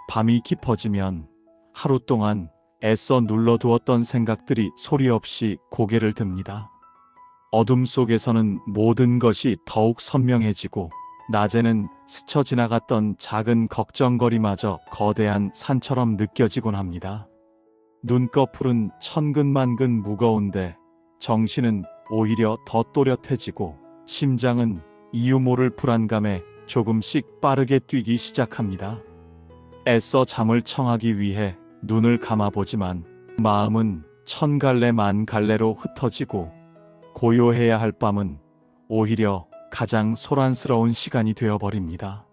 밤이 깊어지면 하루 동안 애써 눌러두었던 생각들이 소리 없이 고개를 듭니다. 어둠 속에서는 모든 것이 더욱 선명해지고 낮에는 스쳐 지나갔던 작은 걱정거리마저 거대한 산처럼 느껴지곤 합니다. 눈꺼풀은 천근만근 무거운데 정신은 오히려 더 또렷해지고 심장은 이유 모를 불안감에 조금씩 빠르게 뛰기 시작합니다. 애써 잠을 청하기 위해 눈을 감아보지만 마음은 천 갈래 만 갈래로 흩어지고 고요해야 할 밤은 오히려 가장 소란스러운 시간이 되어버립니다.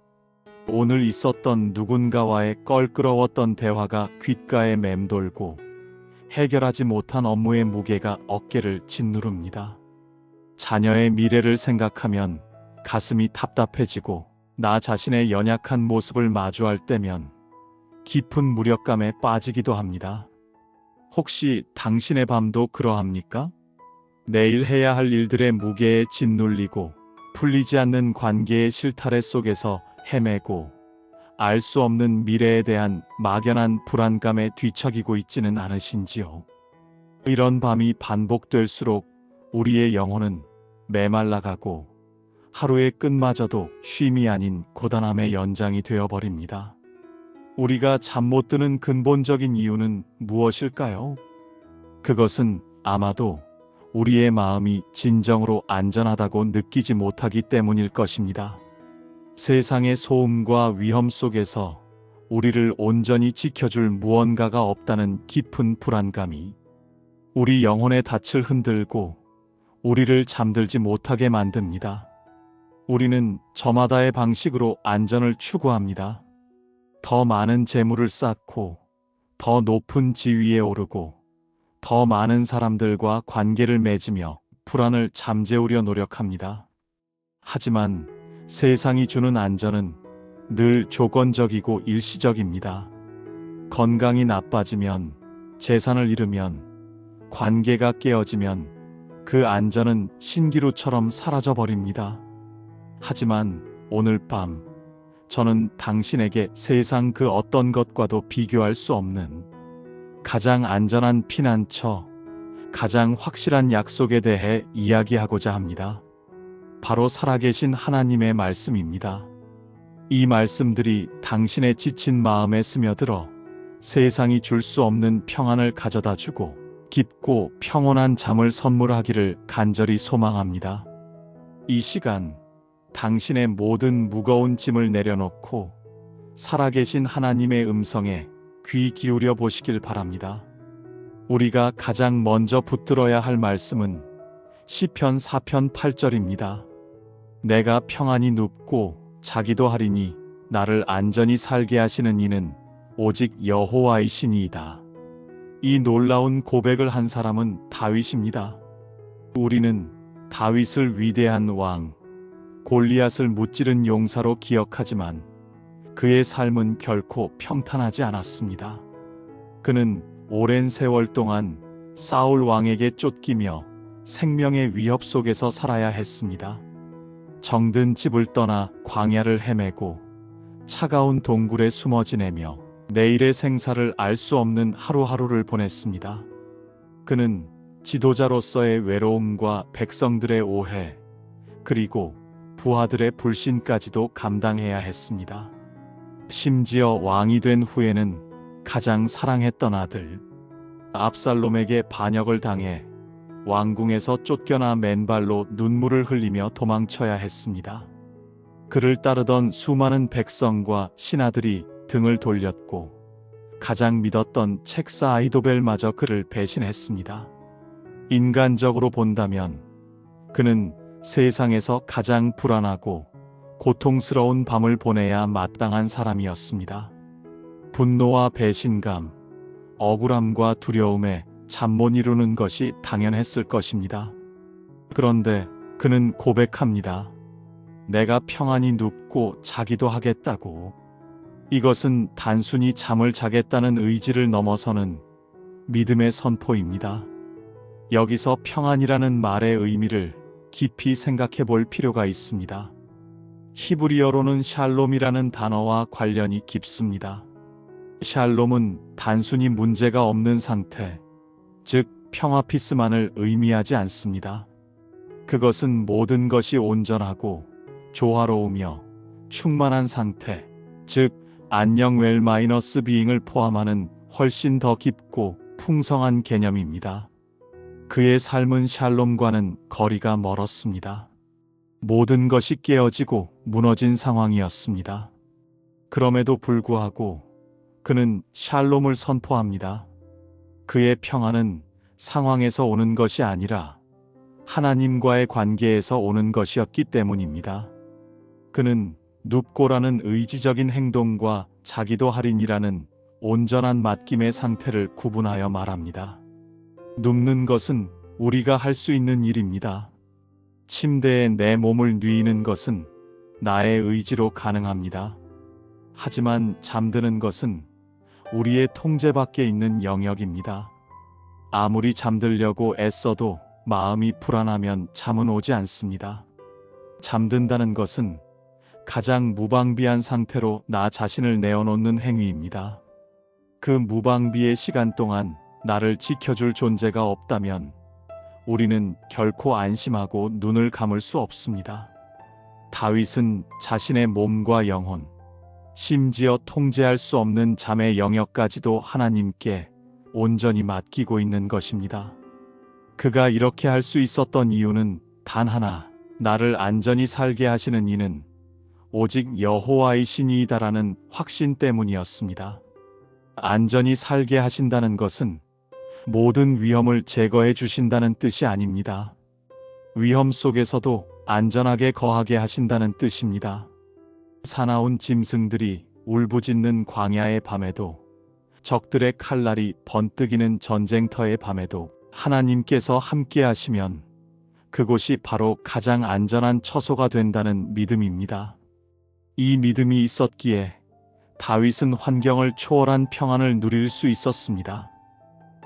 오늘 있었던 누군가와의 껄끄러웠던 대화가 귓가에 맴돌고 해결하지 못한 업무의 무게가 어깨를 짓누릅니다. 자녀의 미래를 생각하면 가슴이 답답해지고 나 자신의 연약한 모습을 마주할 때면 깊은 무력감에 빠지기도 합니다. 혹시 당신의 밤도 그러합니까? 내일 해야 할 일들의 무게에 짓눌리고 풀리지 않는 관계의 실타래 속에서 헤매고 알 수 없는 미래에 대한 막연한 불안감에 뒤척이고 있지는 않으신지요? 이런 밤이 반복될수록 우리의 영혼은 메말라가고 하루의 끝마저도 쉼이 아닌 고단함의 연장이 되어버립니다. 우리가 잠 못 드는 근본적인 이유는 무엇일까요? 그것은 아마도 우리의 마음이 진정으로 안전하다고 느끼지 못하기 때문일 것입니다. 세상의 소음과 위험 속에서 우리를 온전히 지켜줄 무언가가 없다는 깊은 불안감이 우리 영혼의 닻을 흔들고 우리를 잠들지 못하게 만듭니다. 우리는 저마다의 방식으로 안전을 추구합니다. 더 많은 재물을 쌓고 더 높은 지위에 오르고 더 많은 사람들과 관계를 맺으며 불안을 잠재우려 노력합니다. 하지만 세상이 주는 안전은 늘 조건적이고 일시적입니다. 건강이 나빠지면, 재산을 잃으면, 관계가 깨어지면 그 안전은 신기루처럼 사라져버립니다. 하지만 오늘 밤 저는 당신에게 세상 그 어떤 것과도 비교할 수 없는 가장 안전한 피난처, 가장 확실한 약속에 대해 이야기하고자 합니다. 바로 살아계신 하나님의 말씀입니다. 이 말씀들이 당신의 지친 마음에 스며들어 세상이 줄 수 없는 평안을 가져다 주고 깊고 평온한 잠을 선물하기를 간절히 소망합니다. 이 시간 당신의 모든 무거운 짐을 내려놓고 살아계신 하나님의 음성에 귀 기울여 보시길 바랍니다. 우리가 가장 먼저 붙들어야 할 말씀은 시편 4편 8절입니다. 내가 평안히 눕고 자기도 하리니 나를 안전히 살게 하시는 이는 오직 여호와이시니이다. 이 놀라운 고백을 한 사람은 다윗입니다. 우리는 다윗을 위대한 왕, 골리앗을 무찌른 용사로 기억하지만 그의 삶은 결코 평탄하지 않았습니다. 그는 오랜 세월 동안 사울 왕에게 쫓기며 생명의 위협 속에서 살아야 했습니다. 정든 집을 떠나 광야를 헤매고 차가운 동굴에 숨어 지내며 내일의 생사를 알 수 없는 하루하루를 보냈습니다. 그는 지도자로서의 외로움과 백성들의 오해, 그리고 부하들의 불신까지도 감당해야 했습니다. 심지어 왕이 된 후에는 가장 사랑했던 아들 압살롬에게 반역을 당해 왕궁에서 쫓겨나 맨발로 눈물을 흘리며 도망쳐야 했습니다. 그를 따르던 수많은 백성과 신하들이 등을 돌렸고 가장 믿었던 책사 아이도벨마저 그를 배신했습니다. 인간적으로 본다면 그는 세상에서 가장 불안하고 고통스러운 밤을 보내야 마땅한 사람이었습니다. 분노와 배신감, 억울함과 두려움에 잠 못 이루는 것이 당연했을 것입니다. 그런데 그는 고백합니다. 내가 평안히 눕고 자기도 하겠다고. 이것은 단순히 잠을 자겠다는 의지를 넘어서는 믿음의 선포입니다. 여기서 평안이라는 말의 의미를 깊이 생각해 볼 필요가 있습니다. 히브리어로는 샬롬이라는 단어와 관련이 깊습니다. 샬롬은 단순히 문제가 없는 상태, 즉 평화 피스만을 의미하지 않습니다. 그것은 모든 것이 온전하고 조화로우며 충만한 상태, 즉 안녕 웰 비잉을 포함하는 훨씬 더 깊고 풍성한 개념입니다. 그의 삶은 샬롬과는 거리가 멀었습니다. 모든 것이 깨어지고 무너진 상황이었습니다. 그럼에도 불구하고 그는 샬롬을 선포합니다. 그의 평안은 상황에서 오는 것이 아니라 하나님과의 관계에서 오는 것이었기 때문입니다. 그는 눕고라는 의지적인 행동과 자기도 할인이라는 온전한 맡김의 상태를 구분하여 말합니다. 눕는 것은 우리가 할 수 있는 일입니다. 침대에 내 몸을 뉘이는 것은 나의 의지로 가능합니다. 하지만 잠드는 것은 우리의 통제 밖에 있는 영역입니다. 아무리 잠들려고 애써도 마음이 불안하면 잠은 오지 않습니다. 잠든다는 것은 가장 무방비한 상태로 나 자신을 내어놓는 행위입니다. 그 무방비의 시간 동안 나를 지켜줄 존재가 없다면 우리는 결코 안심하고 눈을 감을 수 없습니다. 다윗은 자신의 몸과 영혼, 심지어 통제할 수 없는 잠의 영역까지도 하나님께 온전히 맡기고 있는 것입니다. 그가 이렇게 할 수 있었던 이유는 단 하나, 나를 안전히 살게 하시는 이는 오직 여호와의 신이다라는 확신 때문이었습니다. 안전히 살게 하신다는 것은 모든 위험을 제거해 주신다는 뜻이 아닙니다. 위험 속에서도 안전하게 거하게 하신다는 뜻입니다. 사나운 짐승들이 울부짖는 광야의 밤에도, 적들의 칼날이 번뜩이는 전쟁터의 밤에도 하나님께서 함께 하시면 그곳이 바로 가장 안전한 처소가 된다는 믿음입니다. 이 믿음이 있었기에 다윗은 환경을 초월한 평안을 누릴 수 있었습니다.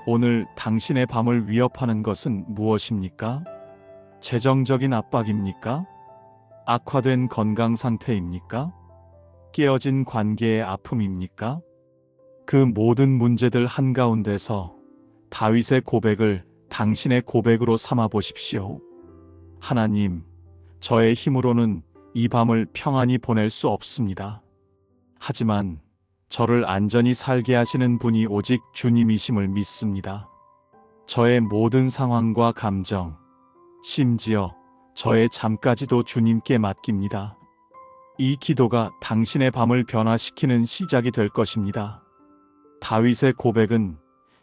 오늘 당신의 밤을 위협하는 것은 무엇입니까? 재정적인 압박입니까? 악화된 건강 상태입니까? 깨어진 관계의 아픔입니까? 그 모든 문제들 한가운데서 다윗의 고백을 당신의 고백으로 삼아 보십시오. 하나님, 저의 힘으로는 이 밤을 평안히 보낼 수 없습니다. 하지만 저를 안전히 살게 하시는 분이 오직 주님이심을 믿습니다. 저의 모든 상황과 감정, 심지어 저의 잠까지도 주님께 맡깁니다. 이 기도가 당신의 밤을 변화시키는 시작이 될 것입니다. 다윗의 고백은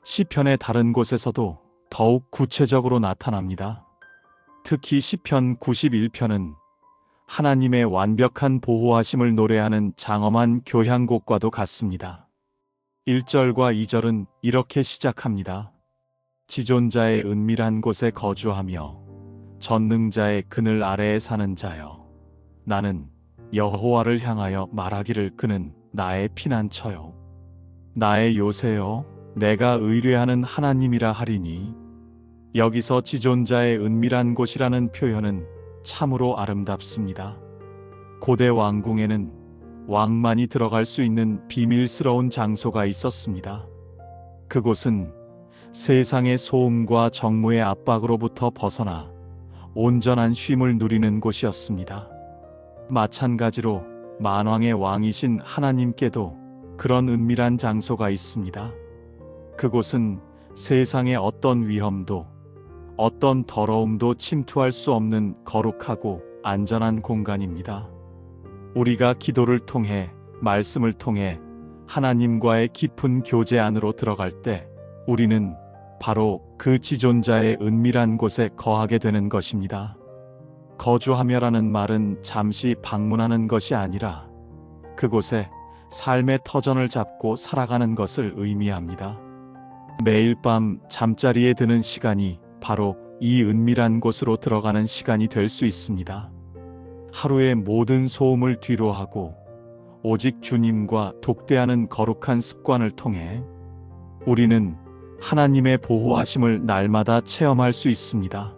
시편의 다른 곳에서도 더욱 구체적으로 나타납니다. 특히 시편 91편은 하나님의 완벽한 보호하심을 노래하는 장엄한 교향곡과도 같습니다. 1절과 2절은 이렇게 시작합니다. 지존자의 은밀한 곳에 거주하며 전능자의 그늘 아래에 사는 자여, 나는 여호와를 향하여 말하기를 그는 나의 피난처요, 나의 요새요, 내가 의뢰하는 하나님이라 하리니. 여기서 지존자의 은밀한 곳이라는 표현은 참으로 아름답습니다. 고대 왕궁에는 왕만이 들어갈 수 있는 비밀스러운 장소가 있었습니다. 그곳은 세상의 소음과 정무의 압박으로부터 벗어나 온전한 쉼을 누리는 곳이었습니다. 마찬가지로 만왕의 왕이신 하나님께도 그런 은밀한 장소가 있습니다. 그곳은 세상의 어떤 위험도, 어떤 더러움도 침투할 수 없는 거룩하고 안전한 공간입니다. 우리가 기도를 통해, 말씀을 통해 하나님과의 깊은 교제 안으로 들어갈 때 우리는 바로 그 지존자의 은밀한 곳에 거하게 되는 것입니다. 거주하며라는 말은 잠시 방문하는 것이 아니라 그곳에 삶의 터전을 잡고 살아가는 것을 의미합니다. 매일 밤 잠자리에 드는 시간이 바로 이 은밀한 곳으로 들어가는 시간이 될 수 있습니다. 하루의 모든 소음을 뒤로하고 오직 주님과 독대하는 거룩한 습관을 통해 우리는 하나님의 보호하심을 날마다 체험할 수 있습니다.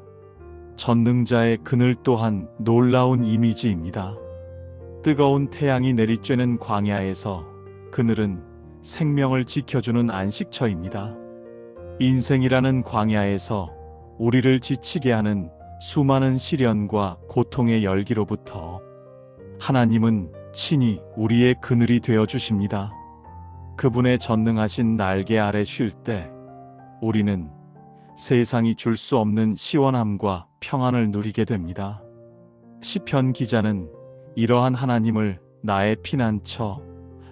전능자의 그늘 또한 놀라운 이미지입니다. 뜨거운 태양이 내리쬐는 광야에서 그늘은 생명을 지켜주는 안식처입니다. 인생이라는 광야에서 우리를 지치게 하는 수많은 시련과 고통의 열기로부터 하나님은 친히 우리의 그늘이 되어 주십니다. 그분의 전능하신 날개 아래 쉴 때 우리는 세상이 줄 수 없는 시원함과 평안을 누리게 됩니다. 시편 기자는 이러한 하나님을 나의 피난처,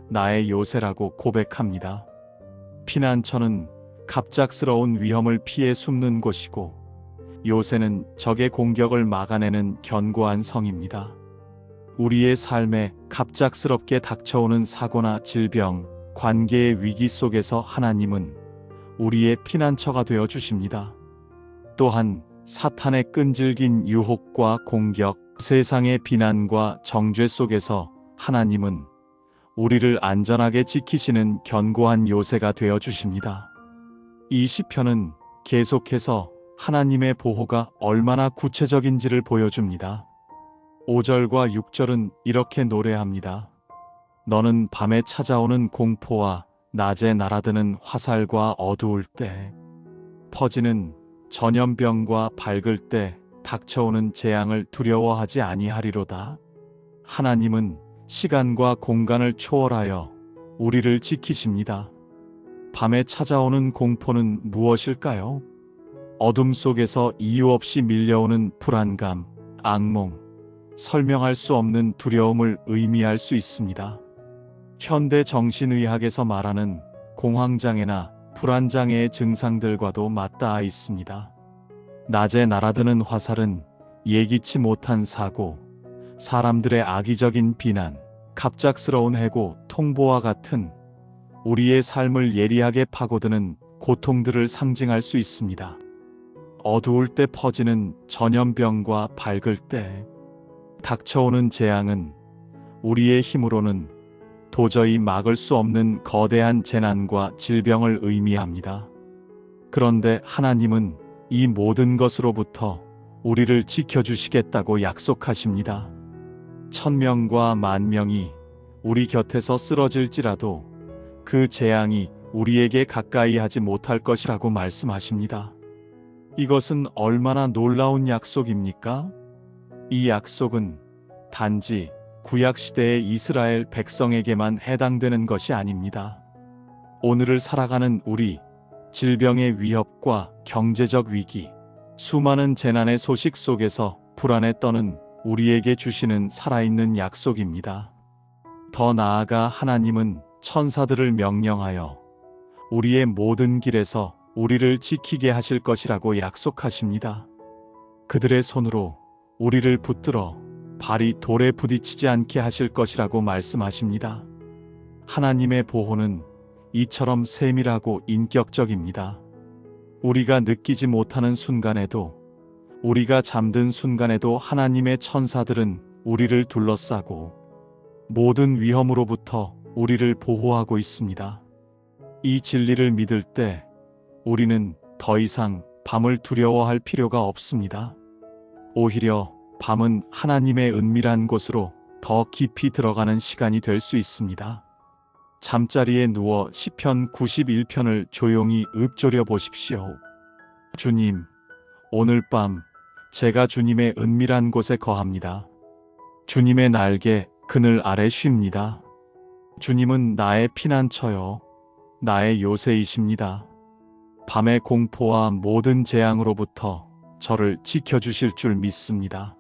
나의 요새라고 고백합니다. 피난처는 갑작스러운 위험을 피해 숨는 곳이고, 요새는 적의 공격을 막아내는 견고한 성입니다. 우리의 삶에 갑작스럽게 닥쳐오는 사고나 질병, 관계의 위기 속에서 하나님은 우리의 피난처가 되어 주십니다. 또한 사탄의 끈질긴 유혹과 공격, 세상의 비난과 정죄 속에서 하나님은 우리를 안전하게 지키시는 견고한 요새가 되어 주십니다. 이 시편은 계속해서 하나님의 보호가 얼마나 구체적인지를 보여줍니다. 5절과 6절은 이렇게 노래합니다. 너는 밤에 찾아오는 공포와 낮에 날아드는 화살과 어두울 때, 퍼지는 전염병과 밝을 때 닥쳐오는 재앙을 두려워하지 아니하리로다. 하나님은 시간과 공간을 초월하여 우리를 지키십니다. 밤에 찾아오는 공포는 무엇일까요? 어둠 속에서 이유 없이 밀려오는 불안감, 악몽, 설명할 수 없는 두려움을 의미할 수 있습니다. 현대 정신의학에서 말하는 공황장애나 불안장애의 증상들과도 맞닿아 있습니다. 낮에 날아드는 화살은 예기치 못한 사고, 사람들의 악의적인 비난, 갑작스러운 해고, 통보와 같은 우리의 삶을 예리하게 파고드는 고통들을 상징할 수 있습니다. 어두울 때 퍼지는 전염병과 밝을 때 닥쳐오는 재앙은 우리의 힘으로는 도저히 막을 수 없는 거대한 재난과 질병을 의미합니다. 그런데 하나님은 이 모든 것으로부터 우리를 지켜주시겠다고 약속하십니다. 1000명과 10,000명이 우리 곁에서 쓰러질지라도 그 재앙이 우리에게 가까이 하지 못할 것이라고 말씀하십니다. 이것은 얼마나 놀라운 약속입니까? 이 약속은 단지 구약시대의 이스라엘 백성에게만 해당되는 것이 아닙니다. 오늘을 살아가는 우리, 질병의 위협과 경제적 위기, 수많은 재난의 소식 속에서 불안에 떠는 우리에게 주시는 살아있는 약속입니다. 더 나아가 하나님은 천사들을 명령하여 우리의 모든 길에서 우리를 지키게 하실 것이라고 약속하십니다. 그들의 손으로 우리를 붙들어 발이 돌에 부딪히지 않게 하실 것이라고 말씀하십니다. 하나님의 보호는 이처럼 세밀하고 인격적입니다. 우리가 느끼지 못하는 순간에도, 우리가 잠든 순간에도 하나님의 천사들은 우리를 둘러싸고 모든 위험으로부터 우리를 보호하고 있습니다. 이 진리를 믿을 때 우리는 더 이상 밤을 두려워할 필요가 없습니다. 오히려 밤은 하나님의 은밀한 곳으로 더 깊이 들어가는 시간이 될 수 있습니다. 잠자리에 누워 시편 91편을 조용히 읊조려 보십시오. 주님, 오늘 밤 제가 주님의 은밀한 곳에 거합니다. 주님의 날개 그늘 아래 쉽니다. 주님은 나의 피난처요, 나의 요새이십니다. 밤의 공포와 모든 재앙으로부터 저를 지켜주실 줄 믿습니다.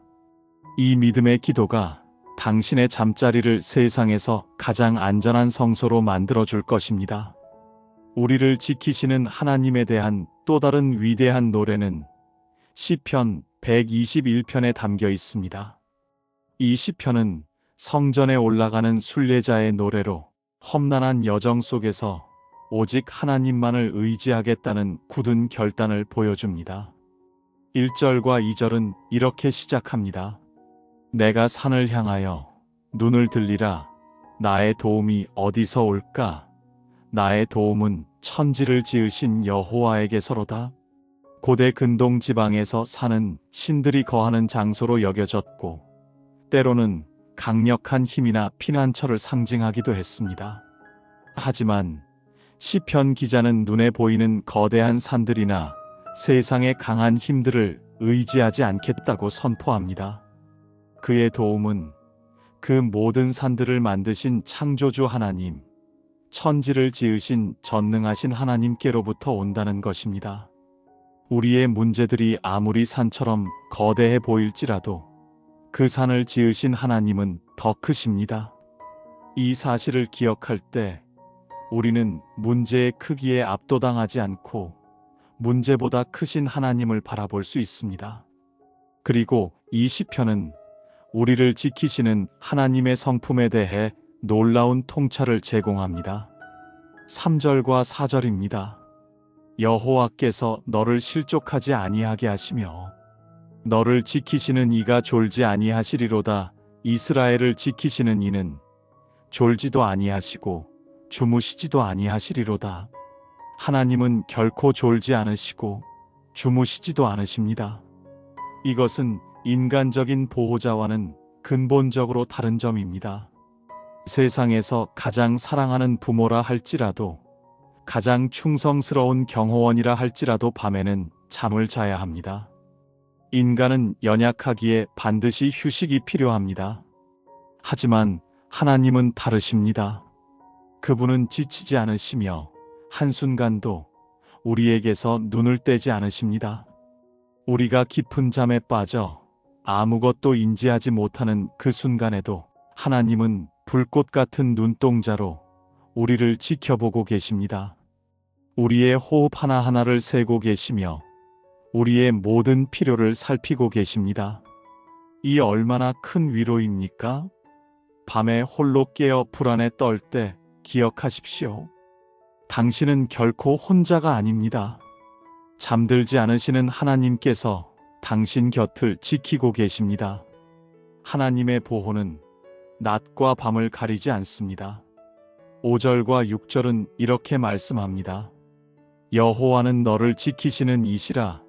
이 믿음의 기도가 당신의 잠자리를 세상에서 가장 안전한 성소로 만들어줄 것입니다. 우리를 지키시는 하나님에 대한 또 다른 위대한 노래는 시편 121편에 담겨 있습니다. 이 시편은 성전에 올라가는 순례자의 노래로 험난한 여정 속에서 오직 하나님만을 의지하겠다는 굳은 결단을 보여줍니다. 1절과 2절은 이렇게 시작합니다. 내가 산을 향하여 눈을 들리라. 나의 도움이 어디서 올까? 나의 도움은 천지를 지으신 여호와에게서로다. 고대 근동 지방에서 사는 신들이 거하는 장소로 여겨졌고, 때로는 강력한 힘이나 피난처를 상징하기도 했습니다. 하지만 시편 기자는 눈에 보이는 거대한 산들이나 세상의 강한 힘들을 의지하지 않겠다고 선포합니다. 그의 도움은 그 모든 산들을 만드신 창조주 하나님, 천지를 지으신 전능하신 하나님께로부터 온다는 것입니다. 우리의 문제들이 아무리 산처럼 거대해 보일지라도 그 산을 지으신 하나님은 더 크십니다. 이 사실을 기억할 때 우리는 문제의 크기에 압도당하지 않고 문제보다 크신 하나님을 바라볼 수 있습니다. 그리고 이 시편은 우리를 지키시는 하나님의 성품에 대해 놀라운 통찰을 제공합니다. 3절과 4절입니다. 여호와께서 너를 실족하지 아니하게 하시며 너를 지키시는 이가 졸지 아니하시리로다. 이스라엘을 지키시는 이는 졸지도 아니하시고 주무시지도 아니하시리로다. 하나님은 결코 졸지 않으시고 주무시지도 않으십니다. 이것은 인간적인 보호자와는 근본적으로 다른 점입니다. 세상에서 가장 사랑하는 부모라 할지라도, 가장 충성스러운 경호원이라 할지라도 밤에는 잠을 자야 합니다. 인간은 연약하기에 반드시 휴식이 필요합니다. 하지만 하나님은 다르십니다. 그분은 지치지 않으시며 한순간도 우리에게서 눈을 떼지 않으십니다. 우리가 깊은 잠에 빠져 아무것도 인지하지 못하는 그 순간에도 하나님은 불꽃 같은 눈동자로 우리를 지켜보고 계십니다. 우리의 호흡 하나하나를 세고 계시며 우리의 모든 필요를 살피고 계십니다. 이 얼마나 큰 위로입니까? 밤에 홀로 깨어 불안에 떨 때 기억하십시오. 당신은 결코 혼자가 아닙니다. 잠들지 않으시는 하나님께서 당신 곁을 지키고 계십니다. 하나님의 보호는 낮과 밤을 가리지 않습니다. 5절과 6절은 이렇게 말씀합니다. 여호와는 너를 지키시는 이시라.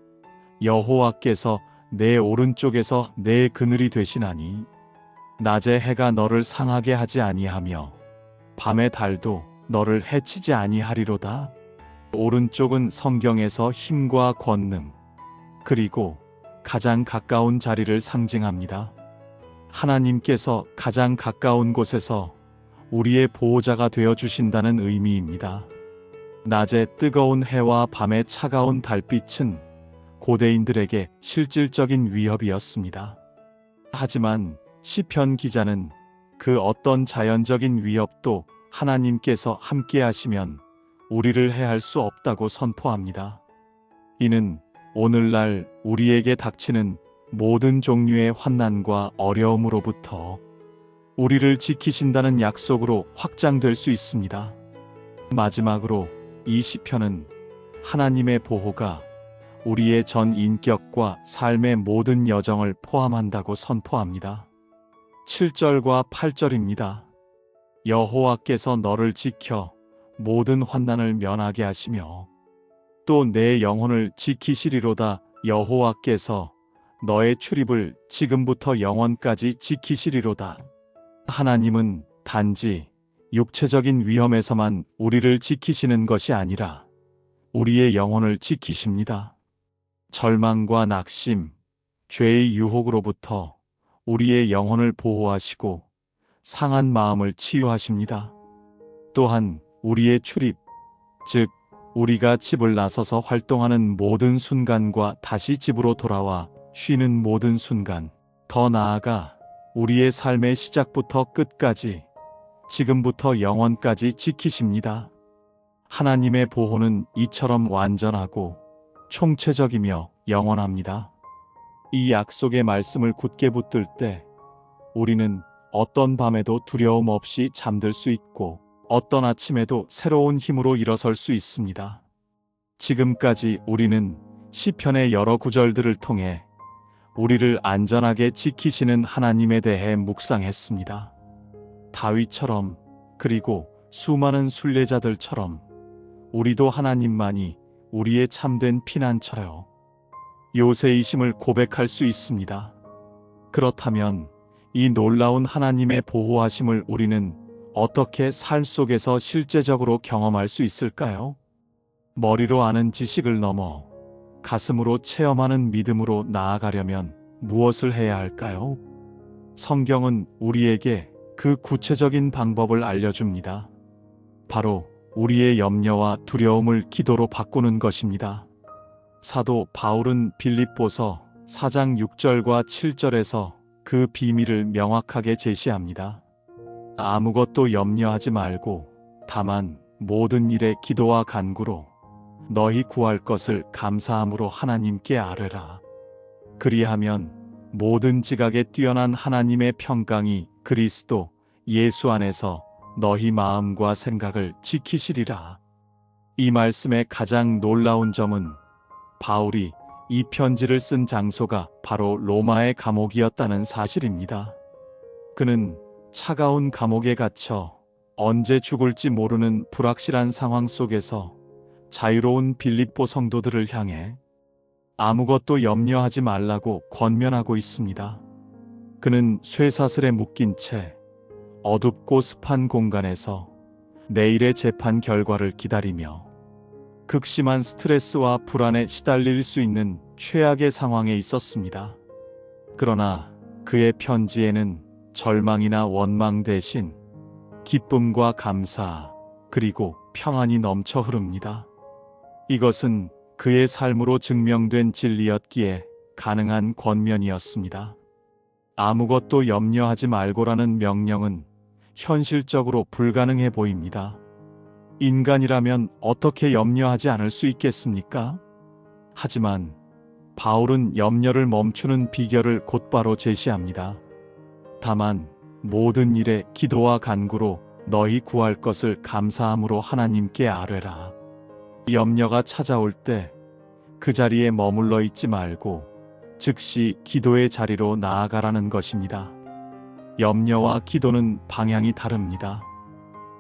여호와께서 내 오른쪽에서 내 그늘이 되시나니 낮에 해가 너를 상하게 하지 아니하며 밤의 달도 너를 해치지 아니하리로다. 오른쪽은 성경에서 힘과 권능, 그리고 가장 가까운 자리를 상징합니다. 하나님께서 가장 가까운 곳에서 우리의 보호자가 되어 주신다는 의미입니다. 낮의 뜨거운 해와 밤의 차가운 달빛은 고대인들에게 실질적인 위협이었습니다. 하지만 시편 기자는 그 어떤 자연적인 위협도 하나님께서 함께 하시면 우리를 해할 수 없다고 선포합니다. 이는 오늘날 우리에게 닥치는 모든 종류의 환난과 어려움으로부터 우리를 지키신다는 약속으로 확장될 수 있습니다. 마지막으로 이 시편은 하나님의 보호가 우리의 전 인격과 삶의 모든 여정을 포함한다고 선포합니다. 7절과 8절입니다. 여호와께서 너를 지켜 모든 환난을 면하게 하시며 또 내 영혼을 지키시리로다. 여호와께서 너의 출입을 지금부터 영원까지 지키시리로다. 하나님은 단지 육체적인 위험에서만 우리를 지키시는 것이 아니라 우리의 영혼을 지키십니다. 절망과 낙심, 죄의 유혹으로부터 우리의 영혼을 보호하시고 상한 마음을 치유하십니다. 또한 우리의 출입, 즉 우리가 집을 나서서 활동하는 모든 순간과 다시 집으로 돌아와 쉬는 모든 순간, 더 나아가 우리의 삶의 시작부터 끝까지, 지금부터 영원까지 지키십니다. 하나님의 보호는 이처럼 완전하고 총체적이며 영원합니다. 이 약속의 말씀을 굳게 붙들 때 우리는 어떤 밤에도 두려움 없이 잠들 수 있고 어떤 아침에도 새로운 힘으로 일어설 수 있습니다. 지금까지 우리는 시편의 여러 구절들을 통해 우리를 안전하게 지키시는 하나님에 대해 묵상했습니다. 다윗처럼, 그리고 수많은 순례자들처럼 우리도 하나님만이 우리의 참된 피난처요, 요새이심을 고백할 수 있습니다. 그렇다면 이 놀라운 하나님의 보호하심을 우리는 어떻게 삶 속에서 실제적으로 경험할 수 있을까요? 머리로 아는 지식을 넘어 가슴으로 체험하는 믿음으로 나아가려면 무엇을 해야 할까요? 성경은 우리에게 그 구체적인 방법을 알려줍니다. 바로 우리의 염려와 두려움을 기도로 바꾸는 것입니다. 사도 바울은 빌립보서 4장 6절과 7절에서 그 비밀을 명확하게 제시합니다. 아무것도 염려하지 말고 다만 모든 일에 기도와 간구로 너희 구할 것을 감사함으로 하나님께 아뢰라. 그리하면 모든 지각에 뛰어난 하나님의 평강이 그리스도 예수 안에서 너희 마음과 생각을 지키시리라. 이 말씀의 가장 놀라운 점은 바울이 이 편지를 쓴 장소가 바로 로마의 감옥이었다는 사실입니다. 그는 차가운 감옥에 갇혀 언제 죽을지 모르는 불확실한 상황 속에서 자유로운 빌립보 성도들을 향해 아무것도 염려하지 말라고 권면하고 있습니다. 그는 쇠사슬에 묶인 채 어둡고 습한 공간에서 내일의 재판 결과를 기다리며 극심한 스트레스와 불안에 시달릴 수 있는 최악의 상황에 있었습니다. 그러나 그의 편지에는 절망이나 원망 대신 기쁨과 감사 그리고 평안이 넘쳐 흐릅니다. 이것은 그의 삶으로 증명된 진리였기에 가능한 권면이었습니다. 아무것도 염려하지 말고라는 명령은 현실적으로 불가능해 보입니다. 인간이라면 어떻게 염려하지 않을 수 있겠습니까? 하지만 바울은 염려를 멈추는 비결을 곧바로 제시합니다. 다만 모든 일에 기도와 간구로 너희 구할 것을 감사함으로 하나님께 아뢰라. 염려가 찾아올 때 그 자리에 머물러 있지 말고 즉시 기도의 자리로 나아가라는 것입니다. 염려와 기도는 방향이 다릅니다.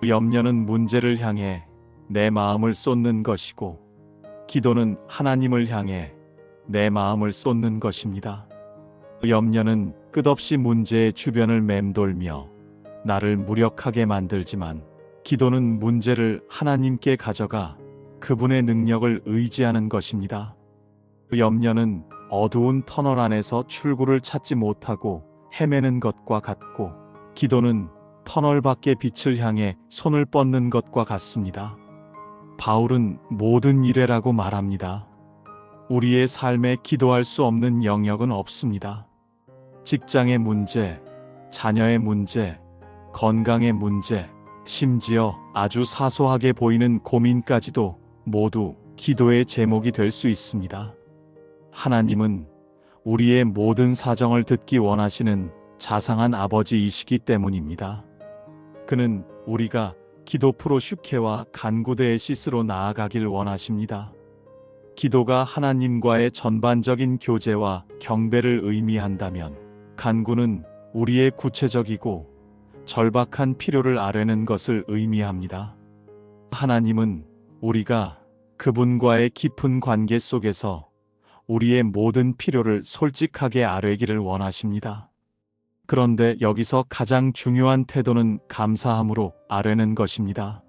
염려는 문제를 향해 내 마음을 쏟는 것이고 기도는 하나님을 향해 내 마음을 쏟는 것입니다. 염려는 끝없이 문제의 주변을 맴돌며 나를 무력하게 만들지만 기도는 문제를 하나님께 가져가 그분의 능력을 의지하는 것입니다. 염려는 어두운 터널 안에서 출구를 찾지 못하고 헤매는 것과 같고 기도는 터널 밖의 빛을 향해 손을 뻗는 것과 같습니다. 바울은 모든 일에라고 말합니다. 우리의 삶에 기도할 수 없는 영역은 없습니다. 직장의 문제, 자녀의 문제, 건강의 문제, 심지어 아주 사소하게 보이는 고민까지도 모두 기도의 제목이 될 수 있습니다. 하나님은 우리의 모든 사정을 듣기 원하시는 자상한 아버지이시기 때문입니다. 그는 우리가 기도 프로슈케와 간구데에시스로 나아가길 원하십니다. 기도가 하나님과의 전반적인 교제와 경배를 의미한다면 간구는 우리의 구체적이고 절박한 필요를 아뢰는 것을 의미합니다. 하나님은 우리가 그분과의 깊은 관계 속에서 우리의 모든 필요를 솔직하게 아뢰기를 원하십니다. 그런데 여기서 가장 중요한 태도는 감사함으로 아뢰는 것입니다.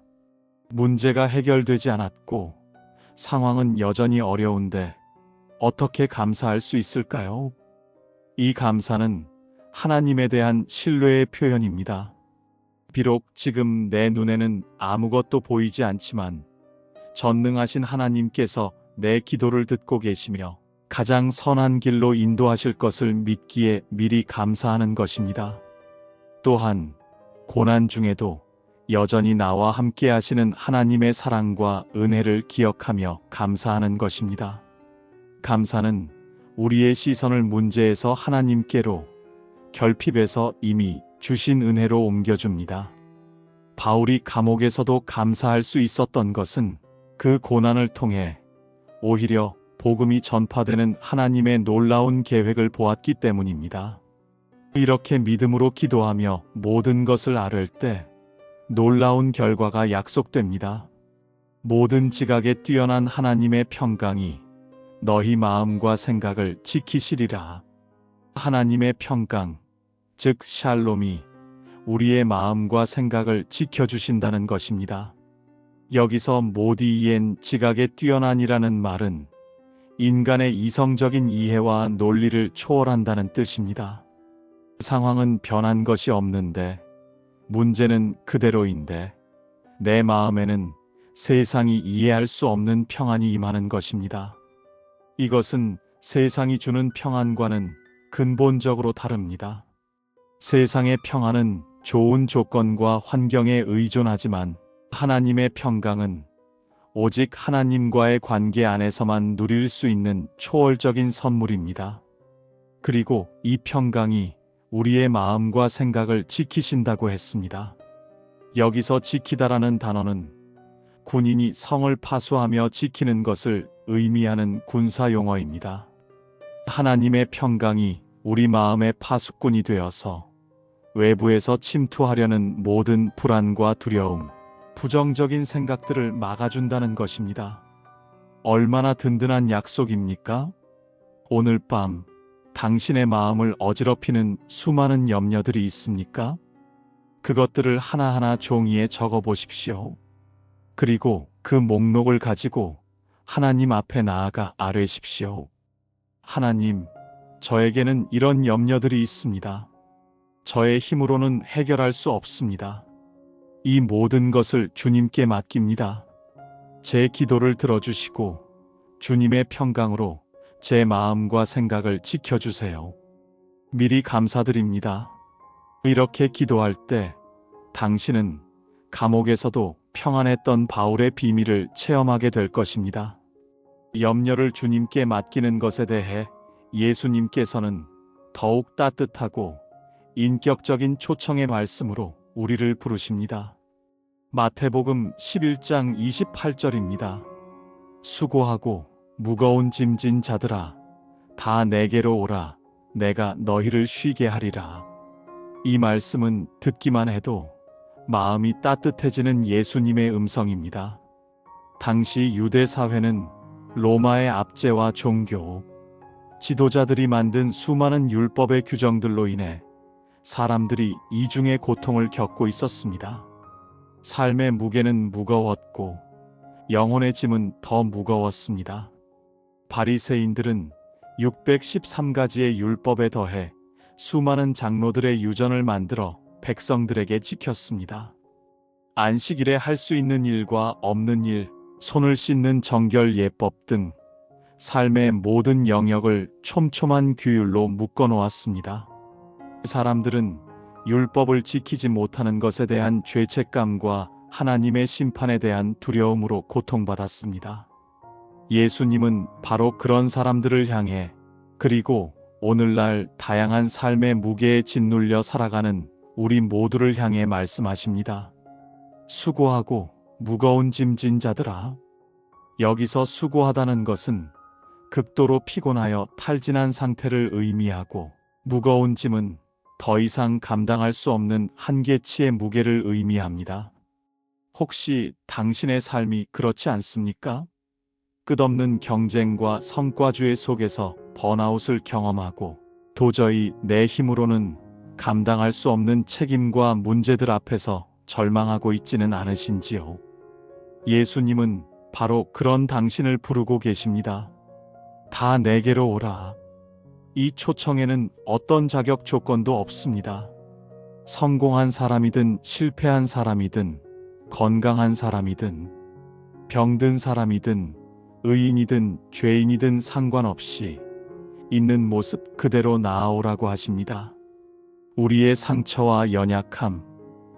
문제가 해결되지 않았고 상황은 여전히 어려운데 어떻게 감사할 수 있을까요? 이 감사는 하나님에 대한 신뢰의 표현입니다. 비록 지금 내 눈에는 아무것도 보이지 않지만 전능하신 하나님께서 내 기도를 듣고 계시며 가장 선한 길로 인도하실 것을 믿기에 미리 감사하는 것입니다. 또한 고난 중에도 여전히 나와 함께 하시는 하나님의 사랑과 은혜를 기억하며 감사하는 것입니다. 감사는 우리의 시선을 문제에서 하나님께로, 결핍에서 이미 주신 은혜로 옮겨줍니다. 바울이 감옥에서도 감사할 수 있었던 것은 그 고난을 통해 오히려 복음이 전파되는 하나님의 놀라운 계획을 보았기 때문입니다. 이렇게 믿음으로 기도하며 모든 것을 아뢰 때 놀라운 결과가 약속됩니다. 모든 지각에 뛰어난 하나님의 평강이 너희 마음과 생각을 지키시리라. 하나님의 평강, 즉 샬롬이 우리의 마음과 생각을 지켜주신다는 것입니다. 여기서 모디이엔 지각에 뛰어난이라는 말은 인간의 이성적인 이해와 논리를 초월한다는 뜻입니다. 상황은 변한 것이 없는데 문제는 그대로인데 내 마음에는 세상이 이해할 수 없는 평안이 임하는 것입니다. 이것은 세상이 주는 평안과는 근본적으로 다릅니다. 세상의 평안은 좋은 조건과 환경에 의존하지만 하나님의 평강은 오직 하나님과의 관계 안에서만 누릴 수 있는 초월적인 선물입니다. 그리고 이 평강이 우리의 마음과 생각을 지키신다고 했습니다. 여기서 지키다라는 단어는 군인이 성을 파수하며 지키는 것을 의미하는 군사 용어입니다. 하나님의 평강이 우리 마음의 파수꾼이 되어서 외부에서 침투하려는 모든 불안과 두려움, 부정적인 생각들을 막아준다는 것입니다. 얼마나 든든한 약속입니까? 오늘 밤 당신의 마음을 어지럽히는 수많은 염려들이 있습니까? 그것들을 하나하나 종이에 적어 보십시오. 그리고 그 목록을 가지고 하나님 앞에 나아가 아뢰십시오. 하나님, 저에게는 이런 염려들이 있습니다. 저의 힘으로는 해결할 수 없습니다. 이 모든 것을 주님께 맡깁니다. 제 기도를 들어주시고 주님의 평강으로 제 마음과 생각을 지켜주세요. 미리 감사드립니다. 이렇게 기도할 때 당신은 감옥에서도 평안했던 바울의 비밀을 체험하게 될 것입니다. 염려를 주님께 맡기는 것에 대해 예수님께서는 더욱 따뜻하고 인격적인 초청의 말씀으로 우리를 부르십니다. 마태복음 11장 28절입니다. 수고하고 무거운 짐진 자들아, 다 내게로 오라. 내가 너희를 쉬게 하리라. 이 말씀은 듣기만 해도 마음이 따뜻해지는 예수님의 음성입니다. 당시 유대 사회는 로마의 압제와 종교, 지도자들이 만든 수많은 율법의 규정들로 인해 사람들이 이중의 고통을 겪고 있었습니다. 삶의 무게는 무거웠고 영혼의 짐은 더 무거웠습니다. 바리새인들은 613가지의 율법에 더해 수많은 장로들의 유전을 만들어 백성들에게 지켰습니다. 안식일에 할 수 있는 일과 없는 일, 손을 씻는 정결 예법 등 삶의 모든 영역을 촘촘한 규율로 묶어 놓았습니다. 사람들은 율법을 지키지 못하는 것에 대한 죄책감과 하나님의 심판에 대한 두려움으로 고통받았습니다. 예수님은 바로 그런 사람들을 향해 그리고 오늘날 다양한 삶의 무게에 짓눌려 살아가는 우리 모두를 향해 말씀하십니다. 수고하고 무거운 짐진 자들아. 여기서 수고하다는 것은 극도로 피곤하여 탈진한 상태를 의미하고 무거운 짐은 더 이상 감당할 수 없는 한계치의 무게를 의미합니다. 혹시 당신의 삶이 그렇지 않습니까? 끝없는 경쟁과 성과주의 속에서 번아웃을 경험하고 도저히 내 힘으로는 감당할 수 없는 책임과 문제들 앞에서 절망하고 있지는 않으신지요? 예수님은 바로 그런 당신을 부르고 계십니다. 다 내게로 오라. 이 초청에는 어떤 자격 조건도 없습니다. 성공한 사람이든 실패한 사람이든 건강한 사람이든 병든 사람이든 의인이든 죄인이든 상관없이 있는 모습 그대로 나아오라고 하십니다. 우리의 상처와 연약함,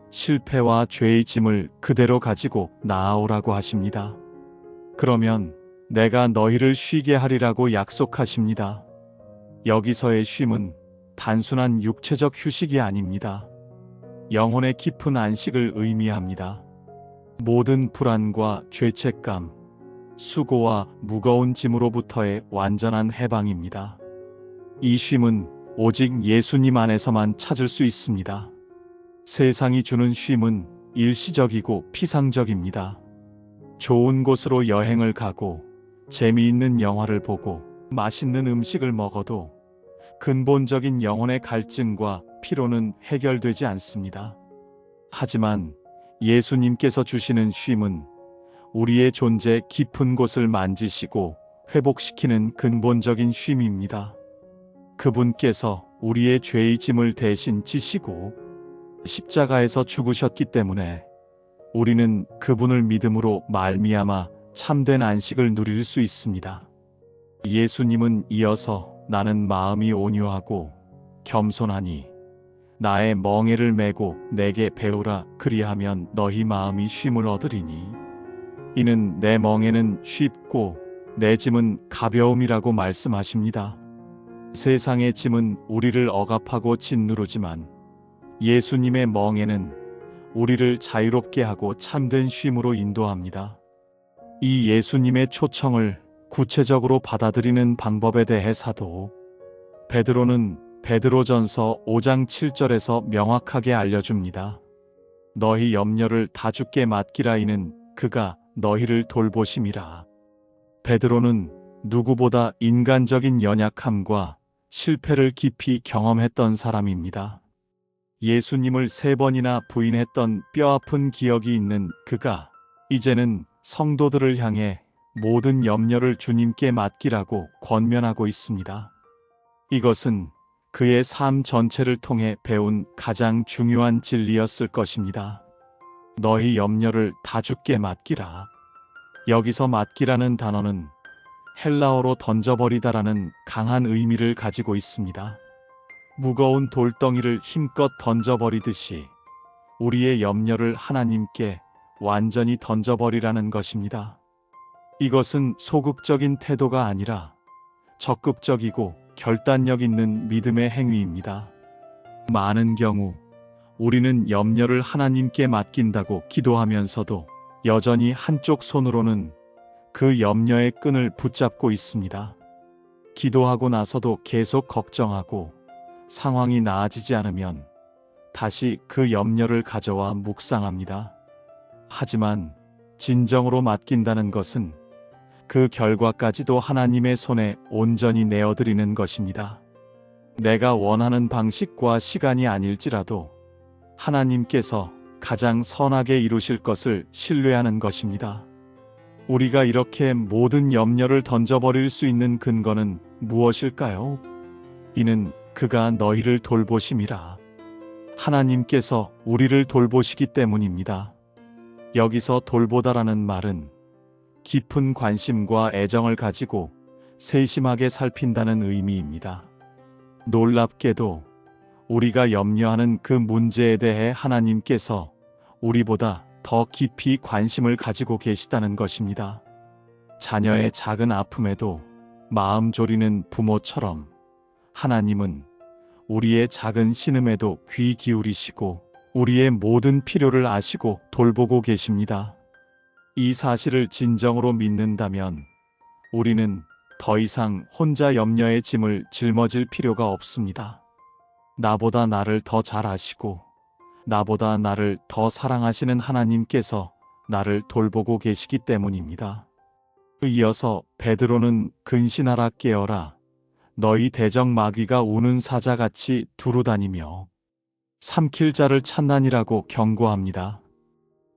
실패와 죄의 짐을 그대로 가지고 나아오라고 하십니다. 그러면 내가 너희를 쉬게 하리라고 약속하십니다. 여기서의 쉼은 단순한 육체적 휴식이 아닙니다. 영혼의 깊은 안식을 의미합니다. 모든 불안과 죄책감, 수고와 무거운 짐으로부터의 완전한 해방입니다. 이 쉼은 오직 예수님 안에서만 찾을 수 있습니다. 세상이 주는 쉼은 일시적이고 피상적입니다. 좋은 곳으로 여행을 가고 재미있는 영화를 보고 맛있는 음식을 먹어도 근본적인 영혼의 갈증과 피로는 해결되지 않습니다. 하지만 예수님께서 주시는 쉼은 우리의 존재 깊은 곳을 만지시고 회복시키는 근본적인 쉼입니다. 그분께서 우리의 죄의 짐을 대신 지시고 십자가에서 죽으셨기 때문에 우리는 그분을 믿음으로 말미암아 참된 안식을 누릴 수 있습니다. 예수님은 이어서 나는 마음이 온유하고 겸손하니 나의 멍에를 메고 내게 배우라 그리하면 너희 마음이 쉼을 얻으리니 이는 내 멍에는 쉽고 내 짐은 가벼움이라고 말씀하십니다. 세상의 짐은 우리를 억압하고 짓누르지만 예수님의 멍에는 우리를 자유롭게 하고 참된 쉼으로 인도합니다. 이 예수님의 초청을 구체적으로 받아들이는 방법에 대해 사도 베드로는 베드로전서 5장 7절에서 명확하게 알려줍니다. 너희 염려를 다 주께 맡기라 이는 그가 너희를 돌보심이라. 베드로는 누구보다 인간적인 연약함과 실패를 깊이 경험했던 사람입니다. 예수님을 3번이나 부인했던 뼈아픈 기억이 있는 그가 이제는 성도들을 향해 모든 염려를 주님께 맡기라고 권면하고 있습니다. 이것은 그의 삶 전체를 통해 배운 가장 중요한 진리였을 것입니다. 너희 염려를 다 주께 맡기라. 여기서 맡기라는 단어는 헬라어로 던져버리다라는 강한 의미를 가지고 있습니다. 무거운 돌덩이를 힘껏 던져버리듯이 우리의 염려를 하나님께 완전히 던져버리라는 것입니다. 이것은 소극적인 태도가 아니라 적극적이고 결단력 있는 믿음의 행위입니다. 많은 경우 우리는 염려를 하나님께 맡긴다고 기도하면서도 여전히 한쪽 손으로는 그 염려의 끈을 붙잡고 있습니다. 기도하고 나서도 계속 걱정하고 상황이 나아지지 않으면 다시 그 염려를 가져와 묵상합니다. 하지만 진정으로 맡긴다는 것은 그 결과까지도 하나님의 손에 온전히 내어드리는 것입니다. 내가 원하는 방식과 시간이 아닐지라도 하나님께서 가장 선하게 이루실 것을 신뢰하는 것입니다. 우리가 이렇게 모든 염려를 던져버릴 수 있는 근거는 무엇일까요? 이는 그가 너희를 돌보심이라. 하나님께서 우리를 돌보시기 때문입니다. 여기서 돌보다라는 말은 깊은 관심과 애정을 가지고 세심하게 살핀다는 의미입니다. 놀랍게도 우리가 염려하는 그 문제에 대해 하나님께서 우리보다 더 깊이 관심을 가지고 계시다는 것입니다. 자녀의 작은 아픔에도 마음 졸이는 부모처럼 하나님은 우리의 작은 신음에도 귀 기울이시고 우리의 모든 필요를 아시고 돌보고 계십니다. 이 사실을 진정으로 믿는다면 우리는 더 이상 혼자 염려의 짐을 짊어질 필요가 없습니다. 나보다 나를 더 잘 아시고 나보다 나를 더 사랑하시는 하나님께서 나를 돌보고 계시기 때문입니다. 이어서 베드로는 근신하라 깨어라. 너희 대적 마귀가 우는 사자같이 두루다니며 삼킬 자를 찾나니라고 경고합니다.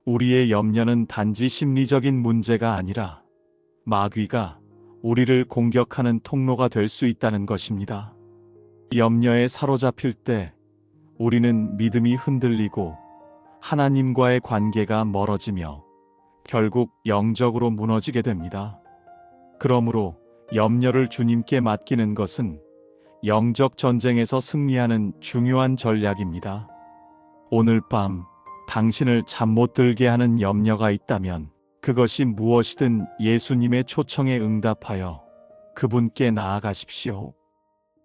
우리의 염려는 단지 심리적인 문제가 아니라 마귀가 우리를 공격하는 통로가 될 수 있다는 것입니다. 염려에 사로잡힐 때 우리는 믿음이 흔들리고 하나님과의 관계가 멀어지며 결국 영적으로 무너지게 됩니다. 그러므로 염려를 주님께 맡기는 것은 영적 전쟁에서 승리하는 중요한 전략입니다. 오늘 밤 당신을 잠 못 들게 하는 염려가 있다면 그것이 무엇이든 예수님의 초청에 응답하여 그분께 나아가십시오.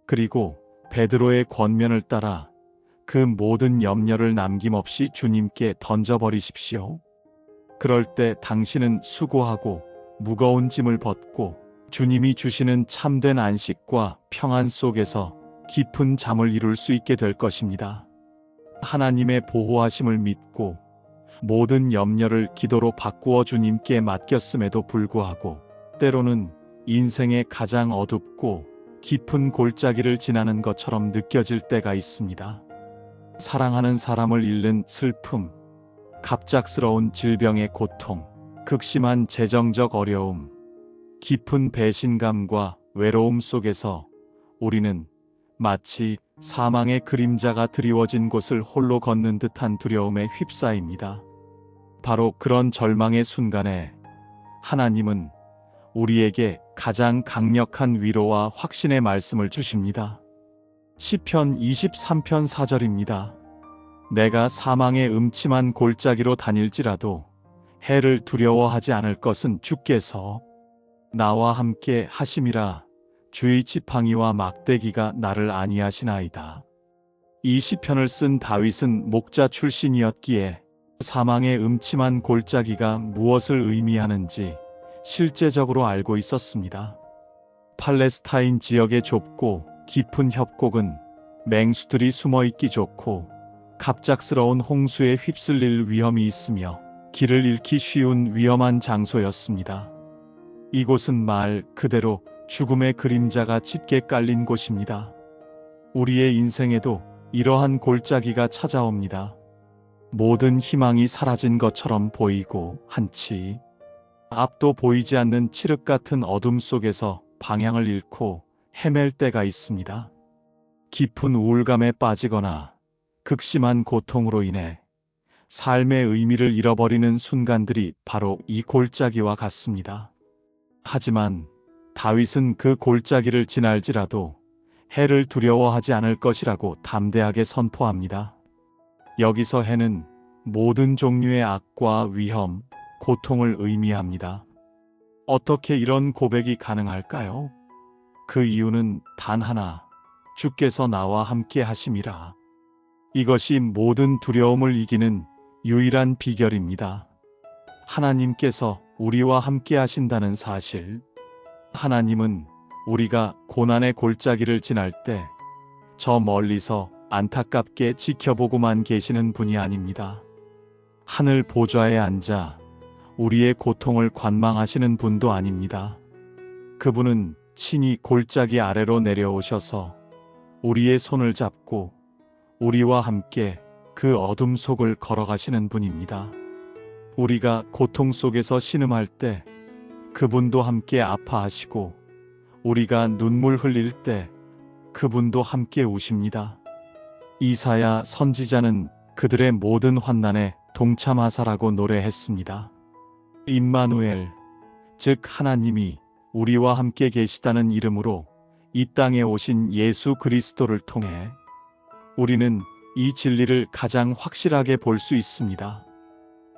그리고 베드로의 권면을 따라 그 모든 염려를 남김없이 주님께 던져버리십시오. 그럴 때 당신은 수고하고 무거운 짐을 벗고 주님이 주시는 참된 안식과 평안 속에서 깊은 잠을 이룰 수 있게 될 것입니다. 하나님의 보호하심을 믿고 모든 염려를 기도로 바꾸어 주님께 맡겼음에도 불구하고 때로는 인생의 가장 어둡고 깊은 골짜기를 지나는 것처럼 느껴질 때가 있습니다. 사랑하는 사람을 잃는 슬픔, 갑작스러운 질병의 고통, 극심한 재정적 어려움, 깊은 배신감과 외로움 속에서 우리는 마치 사망의 그림자가 드리워진 곳을 홀로 걷는 듯한 두려움에 휩싸입니다. 바로 그런 절망의 순간에 하나님은 우리에게 가장 강력한 위로와 확신의 말씀을 주십니다. 시편 23편 4절입니다. 내가 사망의 음침한 골짜기로 다닐지라도 해를 두려워하지 않을 것은 주께서 나와 함께 하심이라. 주의 지팡이와 막대기가 나를 안위하시나이다. 이 시편을 쓴 다윗은 목자 출신이었기에 사망의 음침한 골짜기가 무엇을 의미하는지 실제적으로 알고 있었습니다. 팔레스타인 지역의 좁고 깊은 협곡은 맹수들이 숨어있기 좋고 갑작스러운 홍수에 휩쓸릴 위험이 있으며 길을 잃기 쉬운 위험한 장소였습니다. 이곳은 말 그대로 죽음의 그림자가 짙게 깔린 곳입니다. 우리의 인생에도 이러한 골짜기가 찾아옵니다. 모든 희망이 사라진 것처럼 보이고 한치 앞도 보이지 않는 칠흑 같은 어둠 속에서 방향을 잃고 헤맬 때가 있습니다. 깊은 우울감에 빠지거나 극심한 고통으로 인해 삶의 의미를 잃어버리는 순간들이 바로 이 골짜기와 같습니다. 하지만 다윗은 그 골짜기를 지날지라도 해를 두려워하지 않을 것이라고 담대하게 선포합니다. 여기서 해는 모든 종류의 악과 위험, 고통을 의미합니다. 어떻게 이런 고백이 가능할까요? 그 이유는 단 하나, 주께서 나와 함께 하심이라. 이것이 모든 두려움을 이기는 유일한 비결입니다. 하나님께서 우리와 함께 하신다는 사실. 하나님은 우리가 고난의 골짜기를 지날 때 저 멀리서 안타깝게 지켜보고만 계시는 분이 아닙니다. 하늘 보좌에 앉아 우리의 고통을 관망하시는 분도 아닙니다. 그분은 친히 골짜기 아래로 내려오셔서 우리의 손을 잡고 우리와 함께 그 어둠 속을 걸어가시는 분입니다. 우리가 고통 속에서 신음할 때 그분도 함께 아파하시고 우리가 눈물 흘릴 때 그분도 함께 우십니다. 이사야 선지자는 그들의 모든 환난에 동참하사라고 노래했습니다. 임마누엘, 즉 하나님이 우리와 함께 계시다는 이름으로 이 땅에 오신 예수 그리스도를 통해 우리는 이 진리를 가장 확실하게 볼 수 있습니다.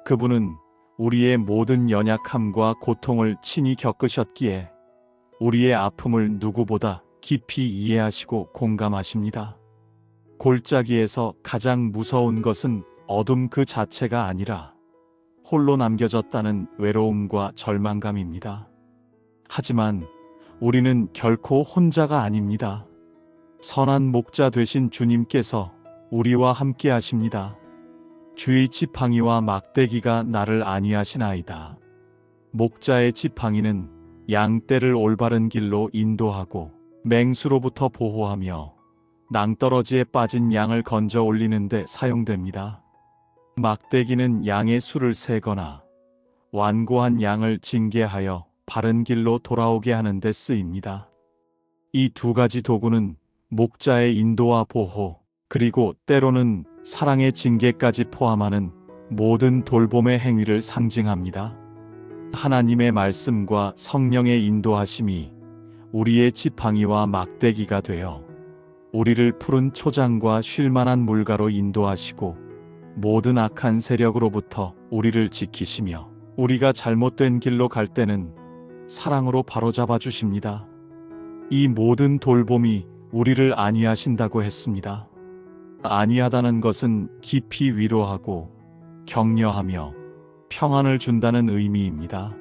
그분은 우리의 모든 연약함과 고통을 친히 겪으셨기에 우리의 아픔을 누구보다 깊이 이해하시고 공감하십니다. 골짜기에서 가장 무서운 것은 어둠 그 자체가 아니라 홀로 남겨졌다는 외로움과 절망감입니다. 하지만 우리는 결코 혼자가 아닙니다. 선한 목자 되신 주님께서 우리와 함께 하십니다. 주의 지팡이와 막대기가 나를 안위하시나이다. 목자의 지팡이는 양떼를 올바른 길로 인도하고 맹수로부터 보호하며 낭떠러지에 빠진 양을 건져 올리는 데 사용됩니다. 막대기는 양의 수를 세거나 완고한 양을 징계하여 바른 길로 돌아오게 하는 데 쓰입니다. 이 두 가지 도구는 목자의 인도와 보호, 그리고 때로는 사랑의 징계까지 포함하는 모든 돌봄의 행위를 상징합니다. 하나님의 말씀과 성령의 인도하심이 우리의 지팡이와 막대기가 되어 우리를 푸른 초장과 쉴만한 물가로 인도하시고 모든 악한 세력으로부터 우리를 지키시며 우리가 잘못된 길로 갈 때는 사랑으로 바로잡아 주십니다. 이 모든 돌봄이 우리를 안위하신다고 했습니다. 안위하다는 것은 깊이 위로하고 격려하며 평안을 준다는 의미입니다.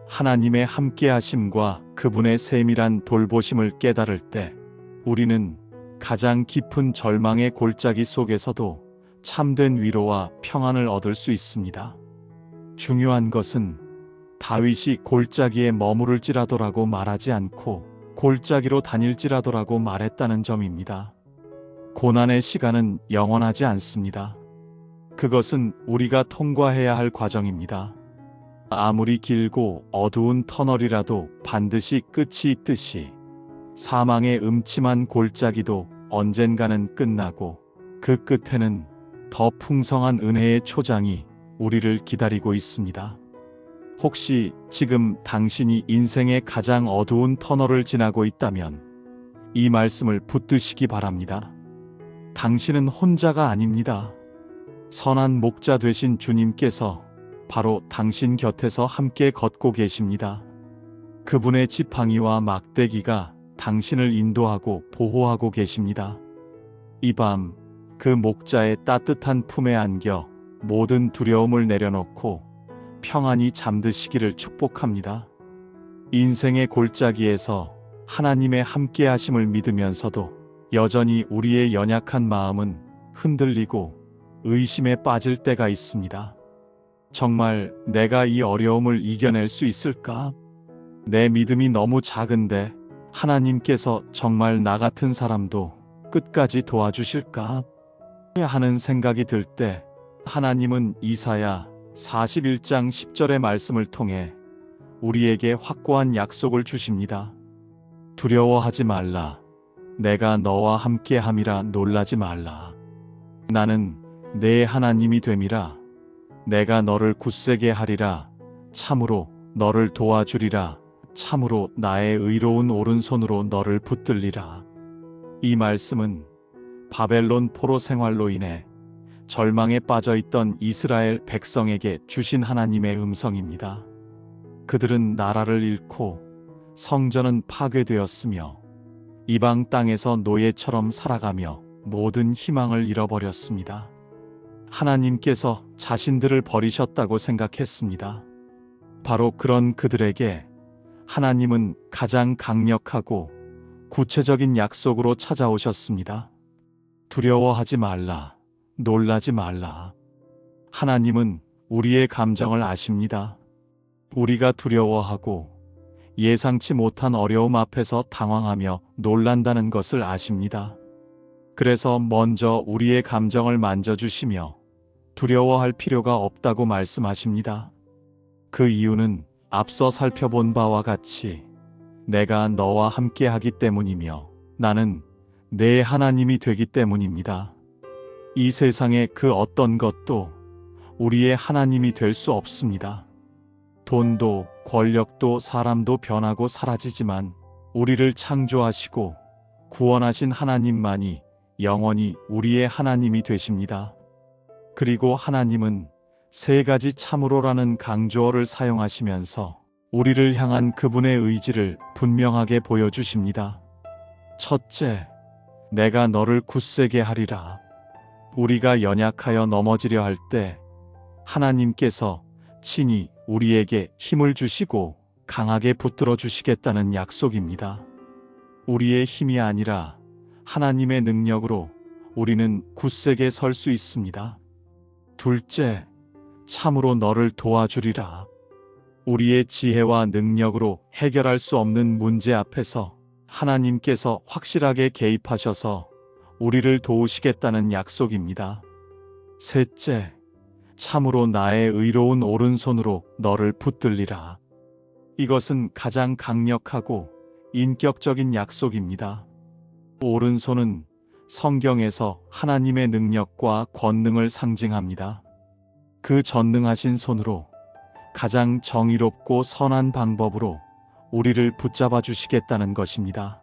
하나님의 함께하심과 그분의 세밀한 돌보심을 깨달을 때 우리는 가장 깊은 절망의 골짜기 속에서도 참된 위로와 평안을 얻을 수 있습니다. 중요한 것은 다윗이 골짜기에 머무를지라도라고 말하지 않고 골짜기로 다닐지라도라고 말했다는 점입니다. 고난의 시간은 영원하지 않습니다. 그것은 우리가 통과해야 할 과정입니다. 아무리 길고 어두운 터널이라도 반드시 끝이 있듯이 사망의 음침한 골짜기도 언젠가는 끝나고 그 끝에는 더 풍성한 은혜의 초장이 우리를 기다리고 있습니다. 혹시 지금 당신이 인생의 가장 어두운 터널을 지나고 있다면 이 말씀을 붙드시기 바랍니다. 당신은 혼자가 아닙니다. 선한 목자 되신 주님께서 바로 당신 곁에서 함께 걷고 계십니다. 그분의 지팡이와 막대기가 당신을 인도하고 보호하고 계십니다. 이 밤 그 목자의 따뜻한 품에 안겨 모든 두려움을 내려놓고 평안히 잠드시기를 축복합니다. 인생의 골짜기에서 하나님의 함께하심을 믿으면서도 여전히 우리의 연약한 마음은 흔들리고 의심에 빠질 때가 있습니다. 정말 내가 이 어려움을 이겨낼 수 있을까? 내 믿음이 너무 작은데 하나님께서 정말 나 같은 사람도 끝까지 도와주실까? 하는 생각이 들 때 하나님은 이사야 41장 10절의 말씀을 통해 우리에게 확고한 약속을 주십니다. 두려워하지 말라. 내가 너와 함께함이라. 놀라지 말라. 나는 내 하나님이 됨이라. 내가 너를 굳세게 하리라. 참으로 너를 도와주리라. 참으로 나의 의로운 오른손으로 너를 붙들리라. 이 말씀은 바벨론 포로 생활로 인해 절망에 빠져있던 이스라엘 백성에게 주신 하나님의 음성입니다. 그들은 나라를 잃고 성전은 파괴되었으며 이방 땅에서 노예처럼 살아가며 모든 희망을 잃어버렸습니다. 하나님께서 자신들을 버리셨다고 생각했습니다. 바로 그런 그들에게 하나님은 가장 강력하고 구체적인 약속으로 찾아오셨습니다. 두려워하지 말라. 놀라지 말라. 하나님은 우리의 감정을 아십니다. 우리가 두려워하고 예상치 못한 어려움 앞에서 당황하며 놀란다는 것을 아십니다. 그래서 먼저 우리의 감정을 만져주시며 두려워할 필요가 없다고 말씀하십니다. 그 이유는 앞서 살펴본 바와 같이 내가 너와 함께하기 때문이며 나는 내 하나님이 되기 때문입니다. 이 세상의 그 어떤 것도 우리의 하나님이 될 수 없습니다. 돈도 권력도 사람도 변하고 사라지지만 우리를 창조하시고 구원하신 하나님만이 영원히 우리의 하나님이 되십니다. 그리고 하나님은 세 가지 참으로라는 강조어를 사용하시면서 우리를 향한 그분의 의지를 분명하게 보여주십니다. 첫째, 내가 너를 굳세게 하리라. 우리가 연약하여 넘어지려 할 때 하나님께서 친히 우리에게 힘을 주시고 강하게 붙들어 주시겠다는 약속입니다. 우리의 힘이 아니라 하나님의 능력으로 우리는 굳세게 설 수 있습니다. 둘째, 참으로 너를 도와주리라. 우리의 지혜와 능력으로 해결할 수 없는 문제 앞에서 하나님께서 확실하게 개입하셔서 우리를 도우시겠다는 약속입니다. 셋째, 참으로 나의 의로운 오른손으로 너를 붙들리라. 이것은 가장 강력하고 인격적인 약속입니다. 오른손은 성경에서 하나님의 능력과 권능을 상징합니다. 그 전능하신 손으로 가장 정의롭고 선한 방법으로 우리를 붙잡아 주시겠다는 것입니다.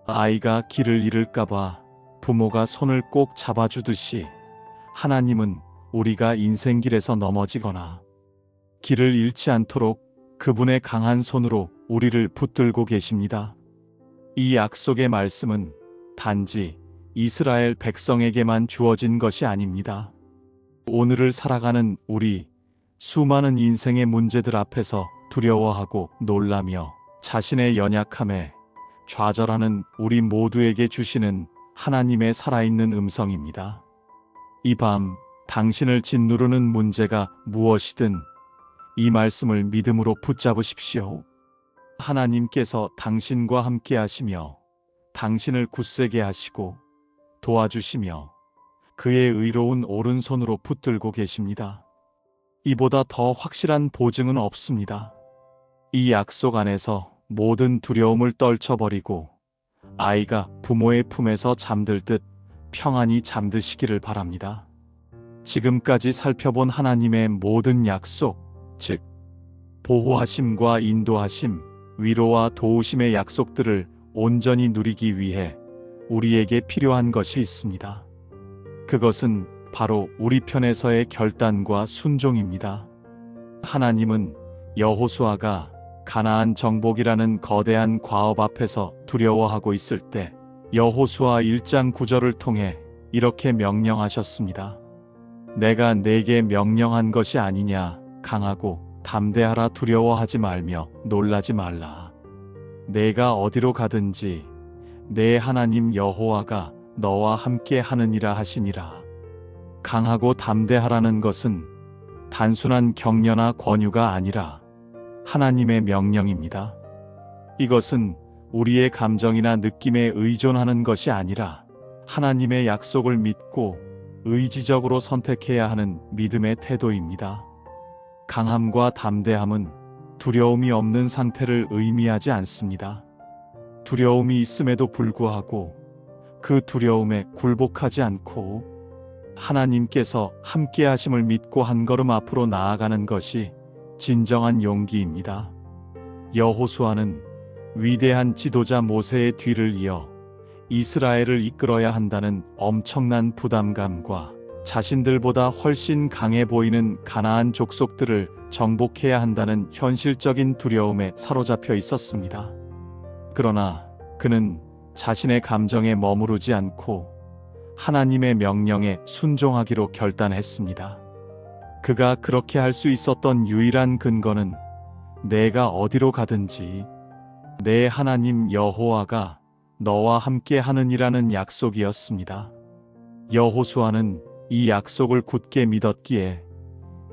아이가 길을 잃을까봐 부모가 손을 꼭 잡아주듯이 하나님은 우리가 인생길에서 넘어지거나 길을 잃지 않도록 그분의 강한 손으로 우리를 붙들고 계십니다. 이 약속의 말씀은 단지 이스라엘 백성에게만 주어진 것이 아닙니다. 오늘을 살아가는 우리, 수많은 인생의 문제들 앞에서 두려워하고 놀라며 자신의 연약함에 좌절하는 우리 모두에게 주시는 하나님의 살아있는 음성입니다. 이 밤 당신을 짓누르는 문제가 무엇이든 이 말씀을 믿음으로 붙잡으십시오. 하나님께서 당신과 함께 하시며 당신을 굳세게 하시고 도와주시며 그의 의로운 오른손으로 붙들고 계십니다. 이보다 더 확실한 보증은 없습니다. 이 약속 안에서 모든 두려움을 떨쳐버리고 아이가 부모의 품에서 잠들 듯 평안히 잠드시기를 바랍니다. 지금까지 살펴본 하나님의 모든 약속, 즉 보호하심과 인도하심, 위로와 도우심의 약속들을 온전히 누리기 위해 우리에게 필요한 것이 있습니다. 그것은 바로 우리 편에서의 결단과 순종입니다. 하나님은 여호수아가 가나안 정복이라는 거대한 과업 앞에서 두려워하고 있을 때 여호수아 1장 9절을 통해 이렇게 명령하셨습니다. 내가 네게 명령한 것이 아니냐. 강하고 담대하라. 두려워하지 말며 놀라지 말라. 내가 어디로 가든지 내 하나님 여호와가 너와 함께 하느니라 하시니라. 강하고 담대하라는 것은 단순한 격려나 권유가 아니라 하나님의 명령입니다. 이것은 우리의 감정이나 느낌에 의존하는 것이 아니라 하나님의 약속을 믿고 의지적으로 선택해야 하는 믿음의 태도입니다. 강함과 담대함은 두려움이 없는 상태를 의미하지 않습니다. 두려움이 있음에도 불구하고 그 두려움에 굴복하지 않고 하나님께서 함께 하심을 믿고 한 걸음 앞으로 나아가는 것이 진정한 용기입니다. 여호수아는 위대한 지도자 모세의 뒤를 이어 이스라엘을 이끌어야 한다는 엄청난 부담감과 자신들보다 훨씬 강해 보이는 가나안 족속들을 정복해야 한다는 현실적인 두려움에 사로잡혀 있었습니다. 그러나 그는 자신의 감정에 머무르지 않고 하나님의 명령에 순종하기로 결단했습니다. 그가 그렇게 할 수 있었던 유일한 근거는 내가 어디로 가든지 내 하나님 여호와가 너와 함께 하느니라는 약속이었습니다. 여호수아는 이 약속을 굳게 믿었기에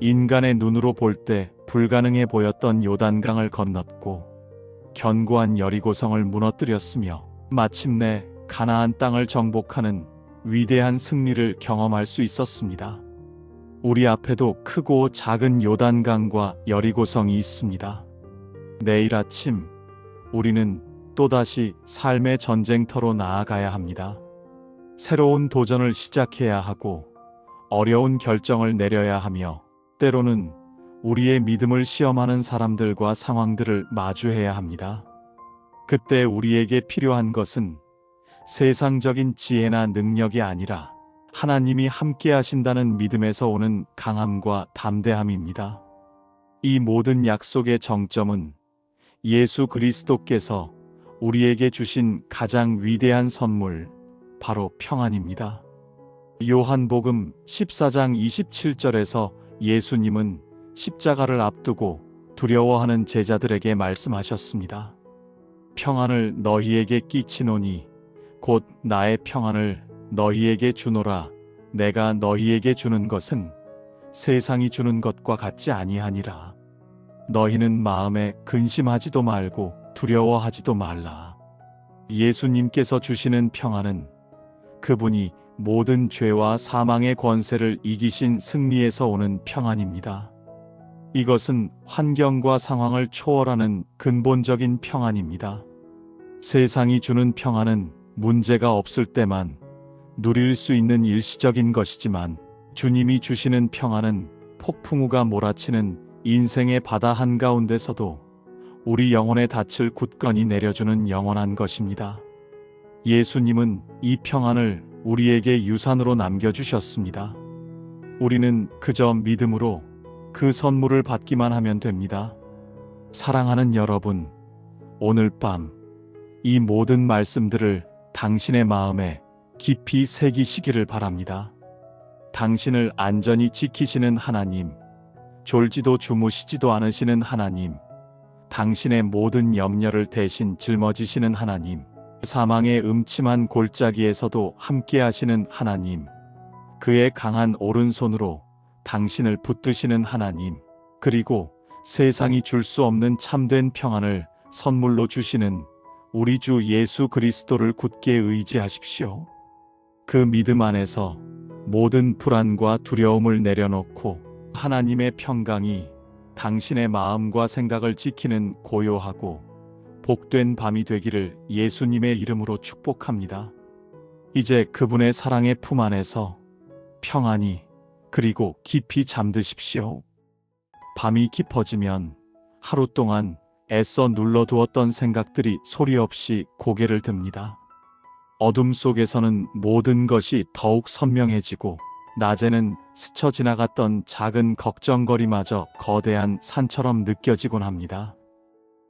인간의 눈으로 볼 때 불가능해 보였던 요단강을 건넜고 견고한 여리고성을 무너뜨렸으며 마침내 가나안 땅을 정복하는 위대한 승리를 경험할 수 있었습니다. 우리 앞에도 크고 작은 요단강과 여리고성이 있습니다. 내일 아침 우리는 또다시 삶의 전쟁터로 나아가야 합니다. 새로운 도전을 시작해야 하고 어려운 결정을 내려야 하며 때로는 우리의 믿음을 시험하는 사람들과 상황들을 마주해야 합니다. 그때 우리에게 필요한 것은 세상적인 지혜나 능력이 아니라 하나님이 함께 하신다는 믿음에서 오는 강함과 담대함입니다. 이 모든 약속의 정점은 예수 그리스도께서 우리에게 주신 가장 위대한 선물, 바로 평안입니다. 요한복음 14장 27절에서 예수님은 십자가를 앞두고 두려워하는 제자들에게 말씀하셨습니다. 평안을 너희에게 끼치노니 곧 나의 평안을 너희에게 주노라. 내가 너희에게 주는 것은 세상이 주는 것과 같지 아니하니라. 너희는 마음에 근심하지도 말고 두려워하지도 말라. 예수님께서 주시는 평안은 그분이 모든 죄와 사망의 권세를 이기신 승리에서 오는 평안입니다. 이것은 환경과 상황을 초월하는 근본적인 평안입니다. 세상이 주는 평안은 문제가 없을 때만 누릴 수 있는 일시적인 것이지만 주님이 주시는 평안은 폭풍우가 몰아치는 인생의 바다 한가운데서도 우리 영혼의 닻을 굳건히 내려주는 영원한 것입니다. 예수님은 이 평안을 우리에게 유산으로 남겨주셨습니다. 우리는 그저 믿음으로 그 선물을 받기만 하면 됩니다. 사랑하는 여러분, 오늘 밤 이 모든 말씀들을 당신의 마음에 깊이 새기시기를 바랍니다. 당신을 안전히 지키시는 하나님, 졸지도 주무시지도 않으시는 하나님, 당신의 모든 염려를 대신 짊어지시는 하나님, 사망의 음침한 골짜기에서도 함께 하시는 하나님, 그의 강한 오른손으로 당신을 붙드시는 하나님, 그리고 세상이 줄 수 없는 참된 평안을 선물로 주시는 우리 주 예수 그리스도를 굳게 의지하십시오. 그 믿음 안에서 모든 불안과 두려움을 내려놓고 하나님의 평강이 당신의 마음과 생각을 지키는 고요하고 복된 밤이 되기를 예수님의 이름으로 축복합니다. 이제 그분의 사랑의 품 안에서 평안히 그리고 깊이 잠드십시오. 밤이 깊어지면 하루 동안 애써 눌러두었던 생각들이 소리 없이 고개를 듭니다. 어둠 속에서는 모든 것이 더욱 선명해지고 낮에는 스쳐 지나갔던 작은 걱정거리마저 거대한 산처럼 느껴지곤 합니다.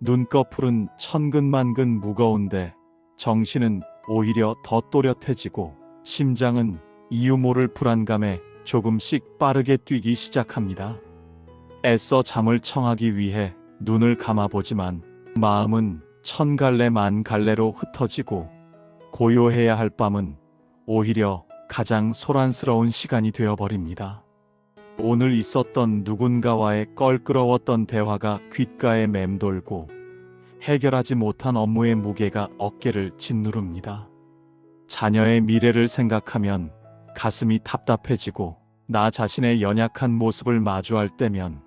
눈꺼풀은 천근만근 무거운데 정신은 오히려 더 또렷해지고 심장은 이유 모를 불안감에 조금씩 빠르게 뛰기 시작합니다. 애써 잠을 청하기 위해 눈을 감아보지만 마음은 천 갈래 만 갈래로 흩어지고 고요해야 할 밤은 오히려 가장 소란스러운 시간이 되어버립니다. 오늘 있었던 누군가와의 껄끄러웠던 대화가 귓가에 맴돌고 해결하지 못한 업무의 무게가 어깨를 짓누릅니다. 자녀의 미래를 생각하면 가슴이 답답해지고 나 자신의 연약한 모습을 마주할 때면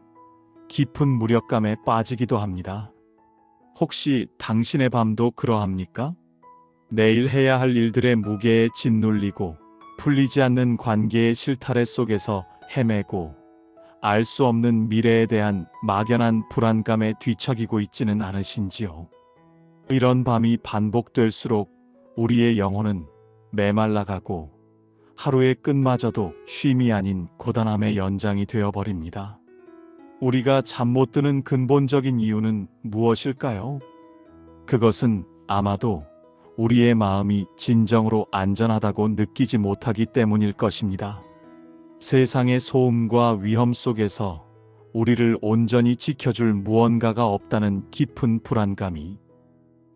깊은 무력감에 빠지기도 합니다. 혹시 당신의 밤도 그러합니까? 내일 해야 할 일들의 무게에 짓눌리고 풀리지 않는 관계의 실타래 속에서 헤매고 알 수 없는 미래에 대한 막연한 불안감에 뒤척이고 있지는 않으신지요? 이런 밤이 반복될수록 우리의 영혼은 메말라가고 하루의 끝마저도 쉼이 아닌 고단함의 연장이 되어버립니다. 우리가 잠 못 드는 근본적인 이유는 무엇일까요? 그것은 아마도 우리의 마음이 진정으로 안전하다고 느끼지 못하기 때문일 것입니다. 세상의 소음과 위험 속에서 우리를 온전히 지켜줄 무언가가 없다는 깊은 불안감이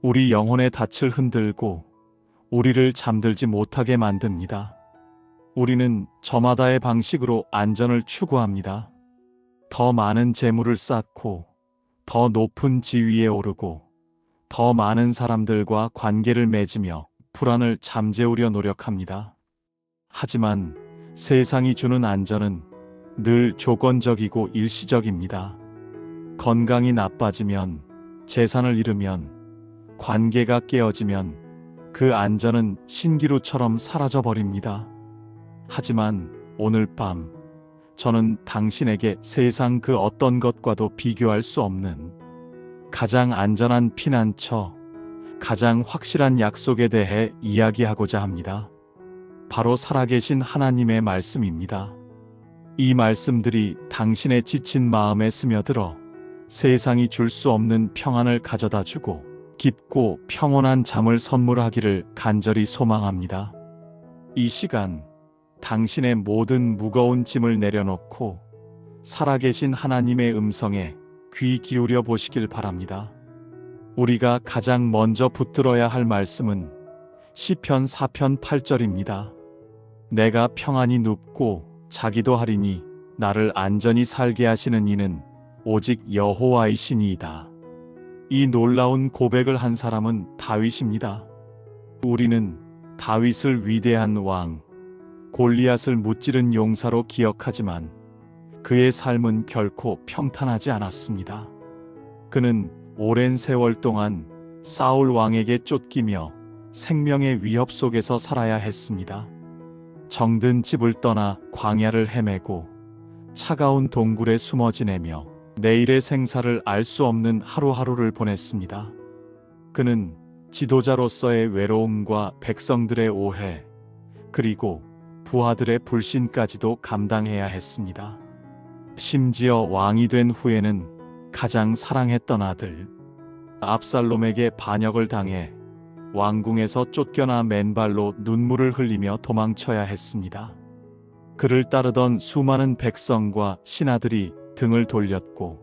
우리 영혼의 닻을 흔들고 우리를 잠들지 못하게 만듭니다. 우리는 저마다의 방식으로 안전을 추구합니다. 더 많은 재물을 쌓고 더 높은 지위에 오르고 더 많은 사람들과 관계를 맺으며 불안을 잠재우려 노력합니다. 하지만 세상이 주는 안전은 늘 조건적이고 일시적입니다. 건강이 나빠지면, 재산을 잃으면, 관계가 깨어지면 그 안전은 신기루처럼 사라져버립니다. 하지만 오늘 밤 저는 당신에게 세상 그 어떤 것과도 비교할 수 없는 가장 안전한 피난처, 가장 확실한 약속에 대해 이야기하고자 합니다. 바로 살아계신 하나님의 말씀입니다. 이 말씀들이 당신의 지친 마음에 스며들어 세상이 줄 수 없는 평안을 가져다 주고 깊고 평온한 잠을 선물하기를 간절히 소망합니다. 이 시간 당신의 모든 무거운 짐을 내려놓고 살아계신 하나님의 음성에 귀 기울여 보시길 바랍니다. 우리가 가장 먼저 붙들어야 할 말씀은 시편 4편 8절입니다. 내가 평안히 눕고 자기도 하리니 나를 안전히 살게 하시는 이는 오직 여호와이시니이다. 이 놀라운 고백을 한 사람은 다윗입니다. 우리는 다윗을 위대한 왕, 골리앗을 무찌른 용사로 기억하지만 그의 삶은 결코 평탄하지 않았습니다. 그는 오랜 세월 동안 사울 왕에게 쫓기며 생명의 위협 속에서 살아야 했습니다. 정든 집을 떠나 광야를 헤매고 차가운 동굴에 숨어 지내며 내일의 생사를 알 수 없는 하루하루를 보냈습니다. 그는 지도자로서의 외로움과 백성들의 오해, 그리고 부하들의 불신까지도 감당해야 했습니다. 심지어 왕이 된 후에는 가장 사랑했던 아들 압살롬에게 반역을 당해 왕궁에서 쫓겨나 맨발로 눈물을 흘리며 도망쳐야 했습니다. 그를 따르던 수많은 백성과 신하들이 등을 돌렸고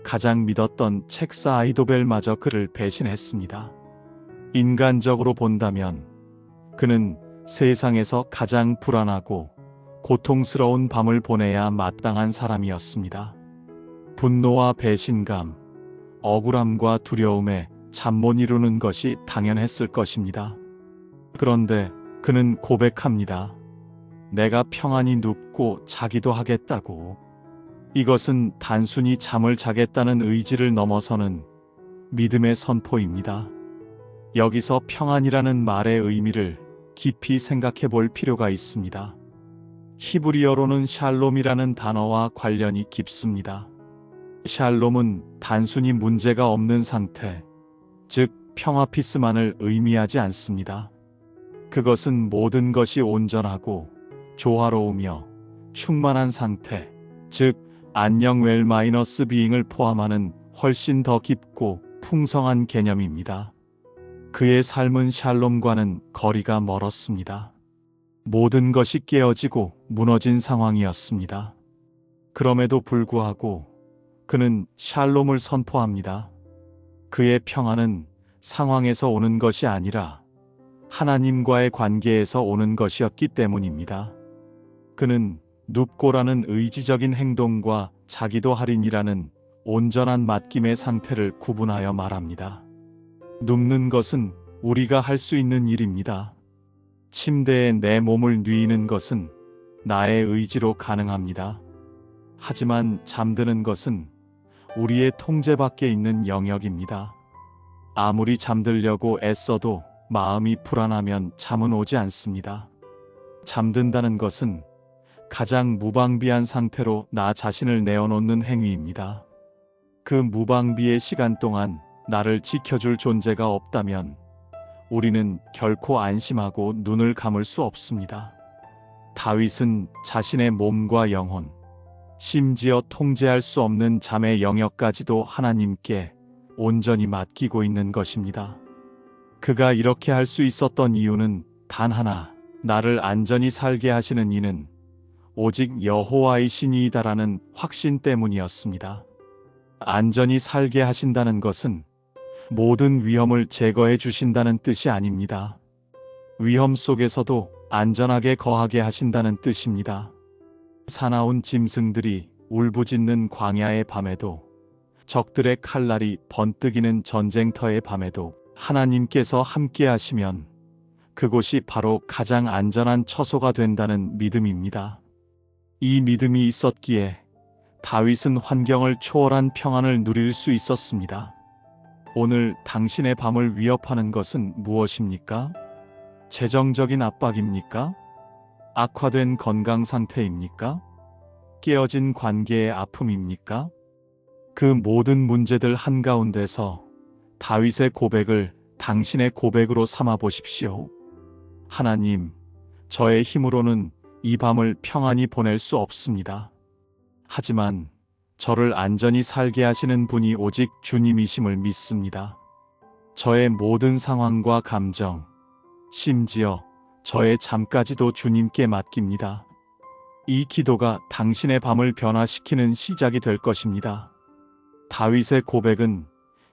가장 믿었던 책사 아이도벨마저 그를 배신했습니다. 인간적으로 본다면 그는 세상에서 가장 불안하고 고통스러운 밤을 보내야 마땅한 사람이었습니다. 분노와 배신감, 억울함과 두려움에 잠 못 이루는 것이 당연했을 것입니다. 그런데 그는 고백합니다. 내가 평안히 눕고 자기도 하겠다고. 이것은 단순히 잠을 자겠다는 의지를 넘어서는 믿음의 선포입니다. 여기서 평안이라는 말의 의미를 깊이 생각해 볼 필요가 있습니다. 히브리어로는 샬롬이라는 단어와 관련이 깊습니다. 샬롬은 단순히 문제가 없는 상태, 즉 평화피스만을 의미하지 않습니다. 그것은 모든 것이 온전하고 조화로우며 충만한 상태, 즉 안녕 웰-마이너스 비잉을 포함하는 훨씬 더 깊고 풍성한 개념입니다. 그의 삶은 샬롬과는 거리가 멀었습니다. 모든 것이 깨어지고 무너진 상황이었습니다. 그럼에도 불구하고 그는 샬롬을 선포합니다. 그의 평안은 상황에서 오는 것이 아니라 하나님과의 관계에서 오는 것이었기 때문입니다. 그는 눕고라는 의지적인 행동과 자기도 할인이라는 온전한 맡김의 상태를 구분하여 말합니다. 눕는 것은 우리가 할 수 있는 일입니다. 침대에 내 몸을 뉘이는 것은 나의 의지로 가능합니다. 하지만 잠드는 것은 우리의 통제 밖에 있는 영역입니다. 아무리 잠들려고 애써도 마음이 불안하면 잠은 오지 않습니다. 잠든다는 것은 가장 무방비한 상태로 나 자신을 내어놓는 행위입니다. 그 무방비의 시간 동안 나를 지켜줄 존재가 없다면 우리는 결코 안심하고 눈을 감을 수 없습니다. 다윗은 자신의 몸과 영혼, 심지어 통제할 수 없는 잠의 영역까지도 하나님께 온전히 맡기고 있는 것입니다. 그가 이렇게 할 수 있었던 이유는 단 하나, 나를 안전히 살게 하시는 이는 오직 여호와의 신이이다라는 확신 때문이었습니다. 안전히 살게 하신다는 것은 모든 위험을 제거해 주신다는 뜻이 아닙니다. 위험 속에서도 안전하게 거하게 하신다는 뜻입니다. 사나운 짐승들이 울부짖는 광야의 밤에도, 적들의 칼날이 번뜩이는 전쟁터의 밤에도 하나님께서 함께 하시면 그곳이 바로 가장 안전한 처소가 된다는 믿음입니다. 이 믿음이 있었기에 다윗은 환경을 초월한 평안을 누릴 수 있었습니다. 오늘 당신의 밤을 위협하는 것은 무엇입니까? 재정적인 압박입니까? 악화된 건강 상태입니까? 깨어진 관계의 아픔입니까? 그 모든 문제들 한가운데서 다윗의 고백을 당신의 고백으로 삼아 보십시오. 하나님, 저의 힘으로는 이 밤을 평안히 보낼 수 없습니다. 하지만 저를 안전히 살게 하시는 분이 오직 주님이심을 믿습니다. 저의 모든 상황과 감정, 심지어 저의 잠까지도 주님께 맡깁니다. 이 기도가 당신의 밤을 변화시키는 시작이 될 것입니다. 다윗의 고백은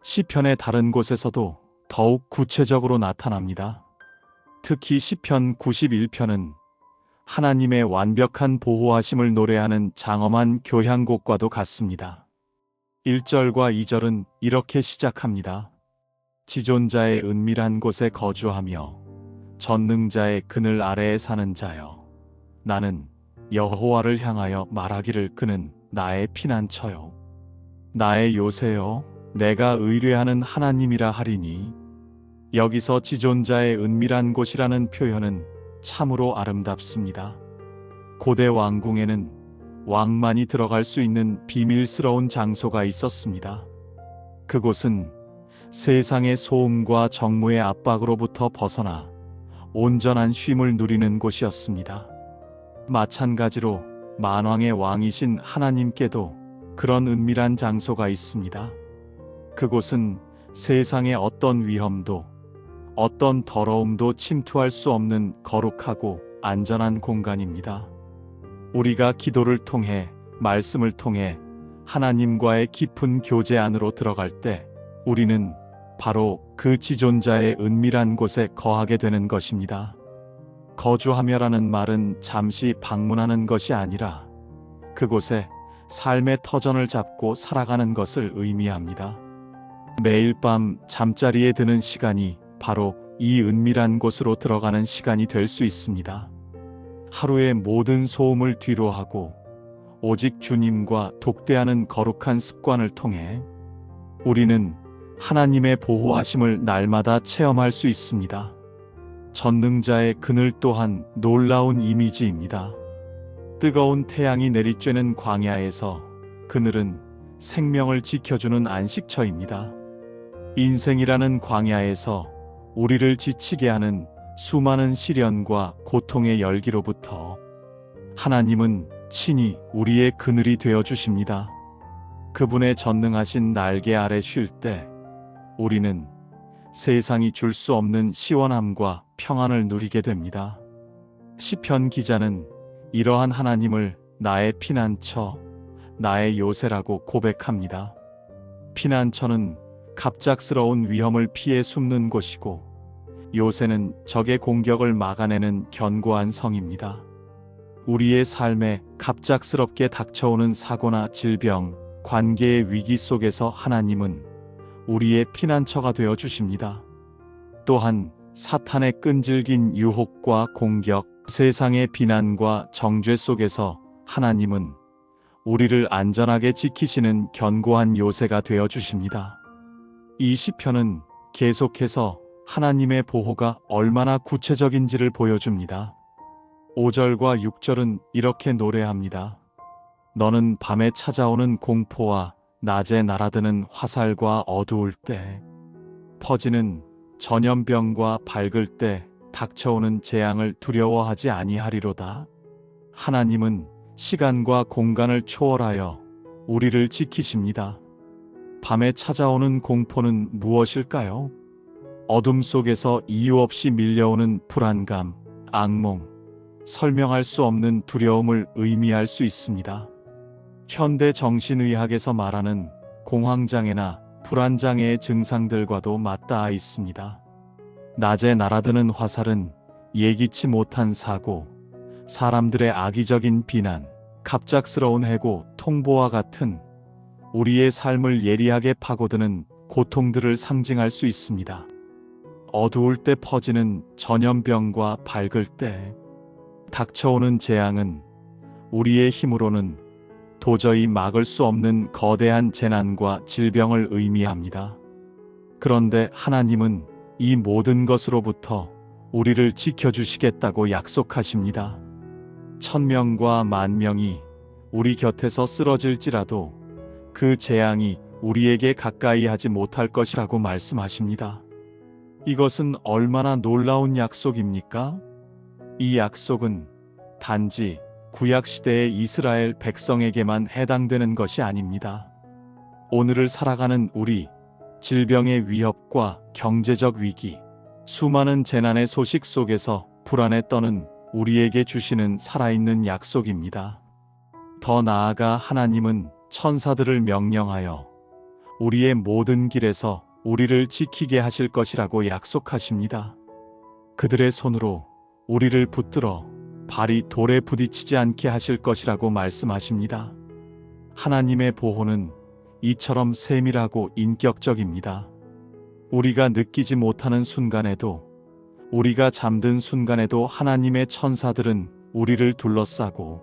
시편의 다른 곳에서도 더욱 구체적으로 나타납니다. 특히 시편 91편은 하나님의 완벽한 보호하심을 노래하는 장엄한 교향곡과도 같습니다. 1절과 2절은 이렇게 시작합니다. 지존자의 은밀한 곳에 거주하며 전능자의 그늘 아래에 사는 자여, 나는 여호와를 향하여 말하기를 그는 나의 피난처요, 나의 요새요, 내가 의뢰하는 하나님이라 하리니. 여기서 지존자의 은밀한 곳이라는 표현은 참으로 아름답습니다. 고대 왕궁에는 왕만이 들어갈 수 있는 비밀스러운 장소가 있었습니다. 그곳은 세상의 소음과 정무의 압박으로부터 벗어나 온전한 쉼을 누리는 곳이었습니다. 마찬가지로 만왕의 왕이신 하나님께도 그런 은밀한 장소가 있습니다. 그곳은 세상의 어떤 위험도, 어떤 더러움도 침투할 수 없는 거룩하고 안전한 공간입니다. 우리가 기도를 통해, 말씀을 통해 하나님과의 깊은 교제 안으로 들어갈 때 우리는 바로 그 지존자의 은밀한 곳에 거하게 되는 것입니다. 거주하며라는 말은 잠시 방문하는 것이 아니라 그곳에 삶의 터전을 잡고 살아가는 것을 의미합니다. 매일 밤 잠자리에 드는 시간이 바로 이 은밀한 곳으로 들어가는 시간이 될 수 있습니다. 하루의 모든 소음을 뒤로하고 오직 주님과 독대하는 거룩한 습관을 통해 우리는 하나님의 보호하심을 날마다 체험할 수 있습니다. 전능자의 그늘 또한 놀라운 이미지입니다. 뜨거운 태양이 내리쬐는 광야에서 그늘은 생명을 지켜주는 안식처입니다. 인생이라는 광야에서 우리를 지치게 하는 수많은 시련과 고통의 열기로부터 하나님은 친히 우리의 그늘이 되어 주십니다. 그분의 전능하신 날개 아래 쉴 때 우리는 세상이 줄 수 없는 시원함과 평안을 누리게 됩니다. 시편 기자는 이러한 하나님을 나의 피난처, 나의 요새라고 고백합니다. 피난처는 갑작스러운 위험을 피해 숨는 곳이고 요새는 적의 공격을 막아내는 견고한 성입니다. 우리의 삶에 갑작스럽게 닥쳐오는 사고나 질병, 관계의 위기 속에서 하나님은 우리의 피난처가 되어 주십니다. 또한 사탄의 끈질긴 유혹과 공격, 세상의 비난과 정죄 속에서 하나님은 우리를 안전하게 지키시는 견고한 요새가 되어 주십니다. 이 시편은 계속해서 하나님의 보호가 얼마나 구체적인지를 보여줍니다. 5절과 6절은 이렇게 노래합니다. 너는 밤에 찾아오는 공포와 낮에 날아드는 화살과 어두울 때, 퍼지는 전염병과 밝을 때 닥쳐오는 재앙을 두려워하지 아니하리로다. 하나님은 시간과 공간을 초월하여 우리를 지키십니다. 밤에 찾아오는 공포는 무엇일까요? 어둠 속에서 이유 없이 밀려오는 불안감, 악몽, 설명할 수 없는 두려움을 의미할 수 있습니다. 현대 정신의학에서 말하는 공황장애나 불안장애의 증상들과도 맞닿아 있습니다. 낮에 날아드는 화살은 예기치 못한 사고, 사람들의 악의적인 비난, 갑작스러운 해고, 통보와 같은 우리의 삶을 예리하게 파고드는 고통들을 상징할 수 있습니다. 어두울 때 퍼지는 전염병과 밝을 때 닥쳐오는 재앙은 우리의 힘으로는 도저히 막을 수 없는 거대한 재난과 질병을 의미합니다. 그런데 하나님은 이 모든 것으로부터 우리를 지켜주시겠다고 약속하십니다. 1000명과 10,000명이 우리 곁에서 쓰러질지라도 그 재앙이 우리에게 가까이 하지 못할 것이라고 말씀하십니다. 이것은 얼마나 놀라운 약속입니까? 이 약속은 단지 구약시대의 이스라엘 백성에게만 해당되는 것이 아닙니다. 오늘을 살아가는 우리, 질병의 위협과 경제적 위기, 수많은 재난의 소식 속에서 불안에 떠는 우리에게 주시는 살아있는 약속입니다. 더 나아가 하나님은 천사들을 명령하여 우리의 모든 길에서 우리를 지키게 하실 것이라고 약속하십니다. 그들의 손으로 우리를 붙들어 발이 돌에 부딪히지 않게 하실 것이라고 말씀하십니다. 하나님의 보호는 이처럼 세밀하고 인격적입니다. 우리가 느끼지 못하는 순간에도, 우리가 잠든 순간에도 하나님의 천사들은 우리를 둘러싸고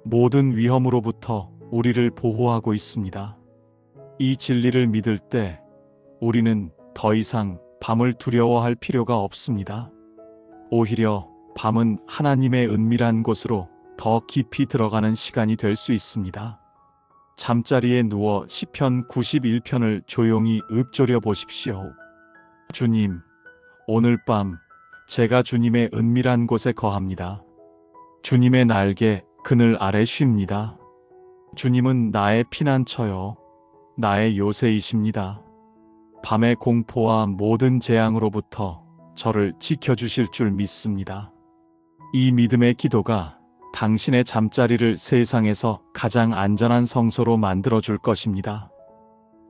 모든 위험으로부터 우리를 보호하고 있습니다. 이 진리를 믿을 때 우리는 더 이상 밤을 두려워할 필요가 없습니다. 오히려 밤은 하나님의 은밀한 곳으로 더 깊이 들어가는 시간이 될 수 있습니다. 잠자리에 누워 시편 91편을 조용히 읊조려 보십시오. 주님, 오늘 밤 제가 주님의 은밀한 곳에 거합니다. 주님의 날개 그늘 아래 쉽니다. 주님은 나의 피난처요, 나의 요새이십니다. 밤의 공포와 모든 재앙으로부터 저를 지켜주실 줄 믿습니다. 이 믿음의 기도가 당신의 잠자리를 세상에서 가장 안전한 성소로 만들어줄 것입니다.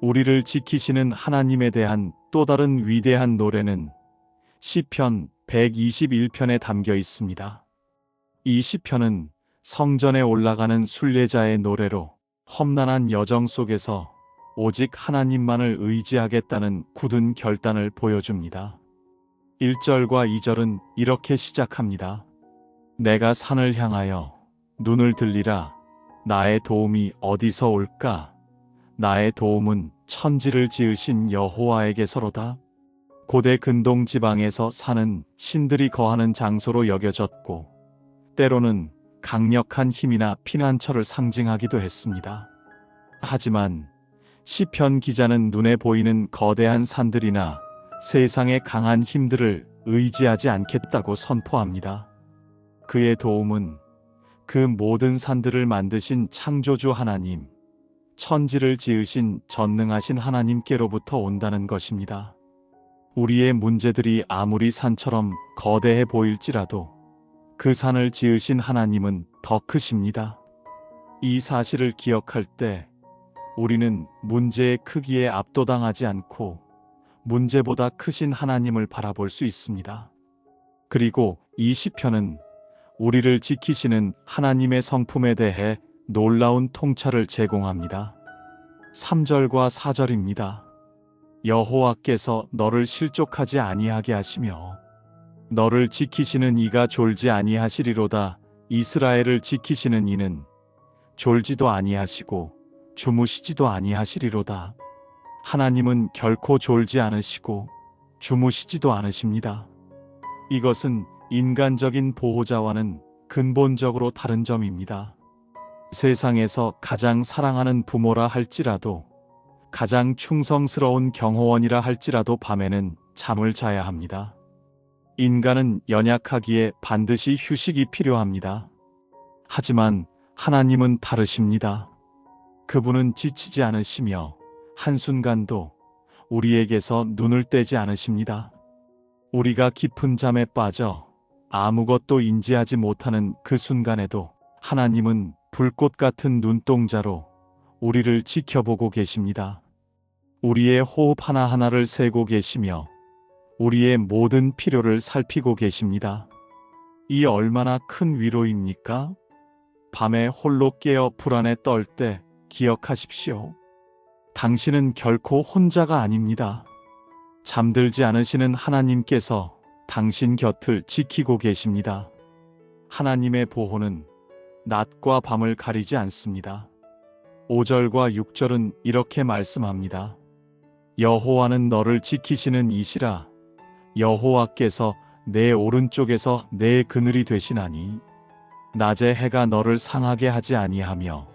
우리를 지키시는 하나님에 대한 또 다른 위대한 노래는 시편 121편에 담겨 있습니다. 이 시편은 성전에 올라가는 순례자의 노래로 험난한 여정 속에서 오직 하나님만을 의지하겠다는 굳은 결단을 보여줍니다. 1절과 2절은 이렇게 시작합니다. 내가 산을 향하여 눈을 들리라. 나의 도움이 어디서 올까? 나의 도움은 천지를 지으신 여호와에게서로다. 고대 근동 지방에서 산은 신들이 거하는 장소로 여겨졌고 때로는 강력한 힘이나 피난처를 상징하기도 했습니다. 하지만 시편 기자는 눈에 보이는 거대한 산들이나 세상의 강한 힘들을 의지하지 않겠다고 선포합니다. 그의 도움은 그 모든 산들을 만드신 창조주 하나님, 천지를 지으신 전능하신 하나님께로부터 온다는 것입니다. 우리의 문제들이 아무리 산처럼 거대해 보일지라도 그 산을 지으신 하나님은 더 크십니다. 이 사실을 기억할 때 우리는 문제의 크기에 압도당하지 않고 문제보다 크신 하나님을 바라볼 수 있습니다. 그리고 이 시편은 우리를 지키시는 하나님의 성품에 대해 놀라운 통찰을 제공합니다. 3절과 4절입니다. 여호와께서 너를 실족하지 아니하게 하시며 너를 지키시는 이가 졸지 아니하시리로다. 이스라엘을 지키시는 이는 졸지도 아니하시고 주무시지도 아니하시리로다. 하나님은 결코 졸지 않으시고 주무시지도 않으십니다. 이것은 인간적인 보호자와는 근본적으로 다른 점입니다. 세상에서 가장 사랑하는 부모라 할지라도, 가장 충성스러운 경호원이라 할지라도 밤에는 잠을 자야 합니다. 인간은 연약하기에 반드시 휴식이 필요합니다. 하지만 하나님은 다르십니다. 그분은 지치지 않으시며 한순간도 우리에게서 눈을 떼지 않으십니다. 우리가 깊은 잠에 빠져 아무것도 인지하지 못하는 그 순간에도 하나님은 불꽃 같은 눈동자로 우리를 지켜보고 계십니다. 우리의 호흡 하나하나를 세고 계시며 우리의 모든 필요를 살피고 계십니다. 이 얼마나 큰 위로입니까? 밤에 홀로 깨어 불안에 떨 때 기억하십시오. 당신은 결코 혼자가 아닙니다. 잠들지 않으시는 하나님께서 당신 곁을 지키고 계십니다. 하나님의 보호는 낮과 밤을 가리지 않습니다. 5절과 6절은 이렇게 말씀합니다. 여호와는 너를 지키시는 이시라. 여호와께서 내 오른쪽에서 내 그늘이 되시나니 낮에 해가 너를 상하게 하지 아니하며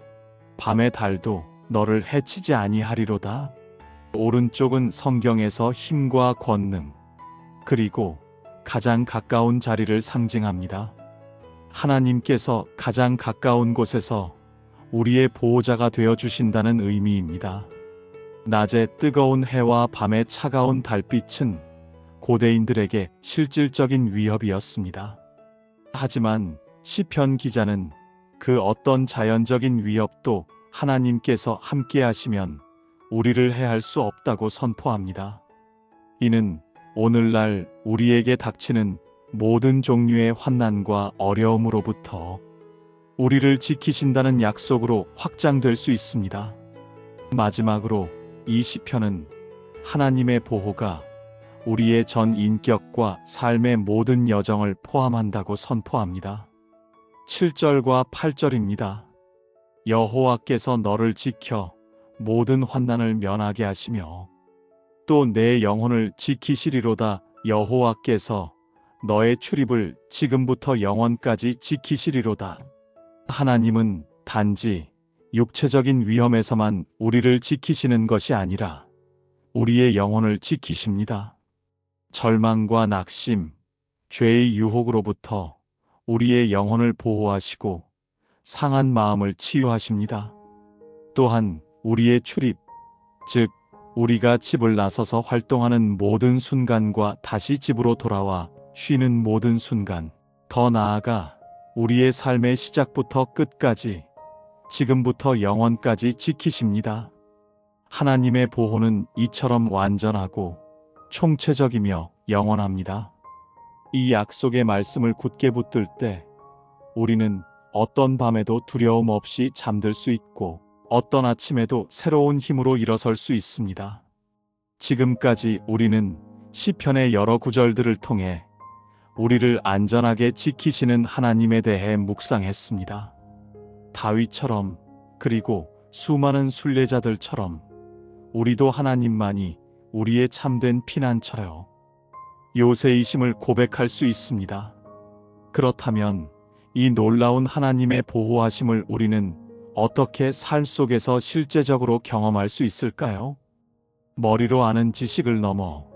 밤의 달도 너를 해치지 아니하리로다. 오른쪽은 성경에서 힘과 권능, 그리고 가장 가까운 자리를 상징합니다. 하나님께서 가장 가까운 곳에서 우리의 보호자가 되어 주신다는 의미입니다. 낮의 뜨거운 해와 밤의 차가운 달빛은 고대인들에게 실질적인 위협이었습니다. 하지만 시편 기자는 그 어떤 자연적인 위협도 하나님께서 함께 하시면 우리를 해할 수 없다고 선포합니다. 이는 오늘날 우리에게 닥치는 모든 종류의 환난과 어려움으로부터 우리를 지키신다는 약속으로 확장될 수 있습니다. 마지막으로 이 시편은 하나님의 보호가 우리의 전 인격과 삶의 모든 여정을 포함한다고 선포합니다. 7절과 8절입니다. 여호와께서 너를 지켜 모든 환난을 면하게 하시며 또 내 영혼을 지키시리로다. 여호와께서 너의 출입을 지금부터 영원까지 지키시리로다. 하나님은 단지 육체적인 위험에서만 우리를 지키시는 것이 아니라 우리의 영혼을 지키십니다. 절망과 낙심, 죄의 유혹으로부터 우리의 영혼을 보호하시고 상한 마음을 치유하십니다. 또한 우리의 출입, 즉 우리가 집을 나서서 활동하는 모든 순간과 다시 집으로 돌아와 쉬는 모든 순간, 더 나아가 우리의 삶의 시작부터 끝까지, 지금부터 영원까지 지키십니다. 하나님의 보호는 이처럼 완전하고 총체적이며 영원합니다. 이 약속의 말씀을 굳게 붙들 때 우리는 어떤 밤에도 두려움 없이 잠들 수 있고 어떤 아침에도 새로운 힘으로 일어설 수 있습니다. 지금까지 우리는 시편의 여러 구절들을 통해 우리를 안전하게 지키시는 하나님에 대해 묵상했습니다. 다윗처럼 그리고 수많은 순례자들처럼 우리도 하나님만이 우리의 참된 피난처요, 요새이심을 고백할 수 있습니다. 그렇다면 이 놀라운 하나님의 보호하심을 우리는 어떻게 삶 속에서 실제적으로 경험할 수 있을까요? 머리로 아는 지식을 넘어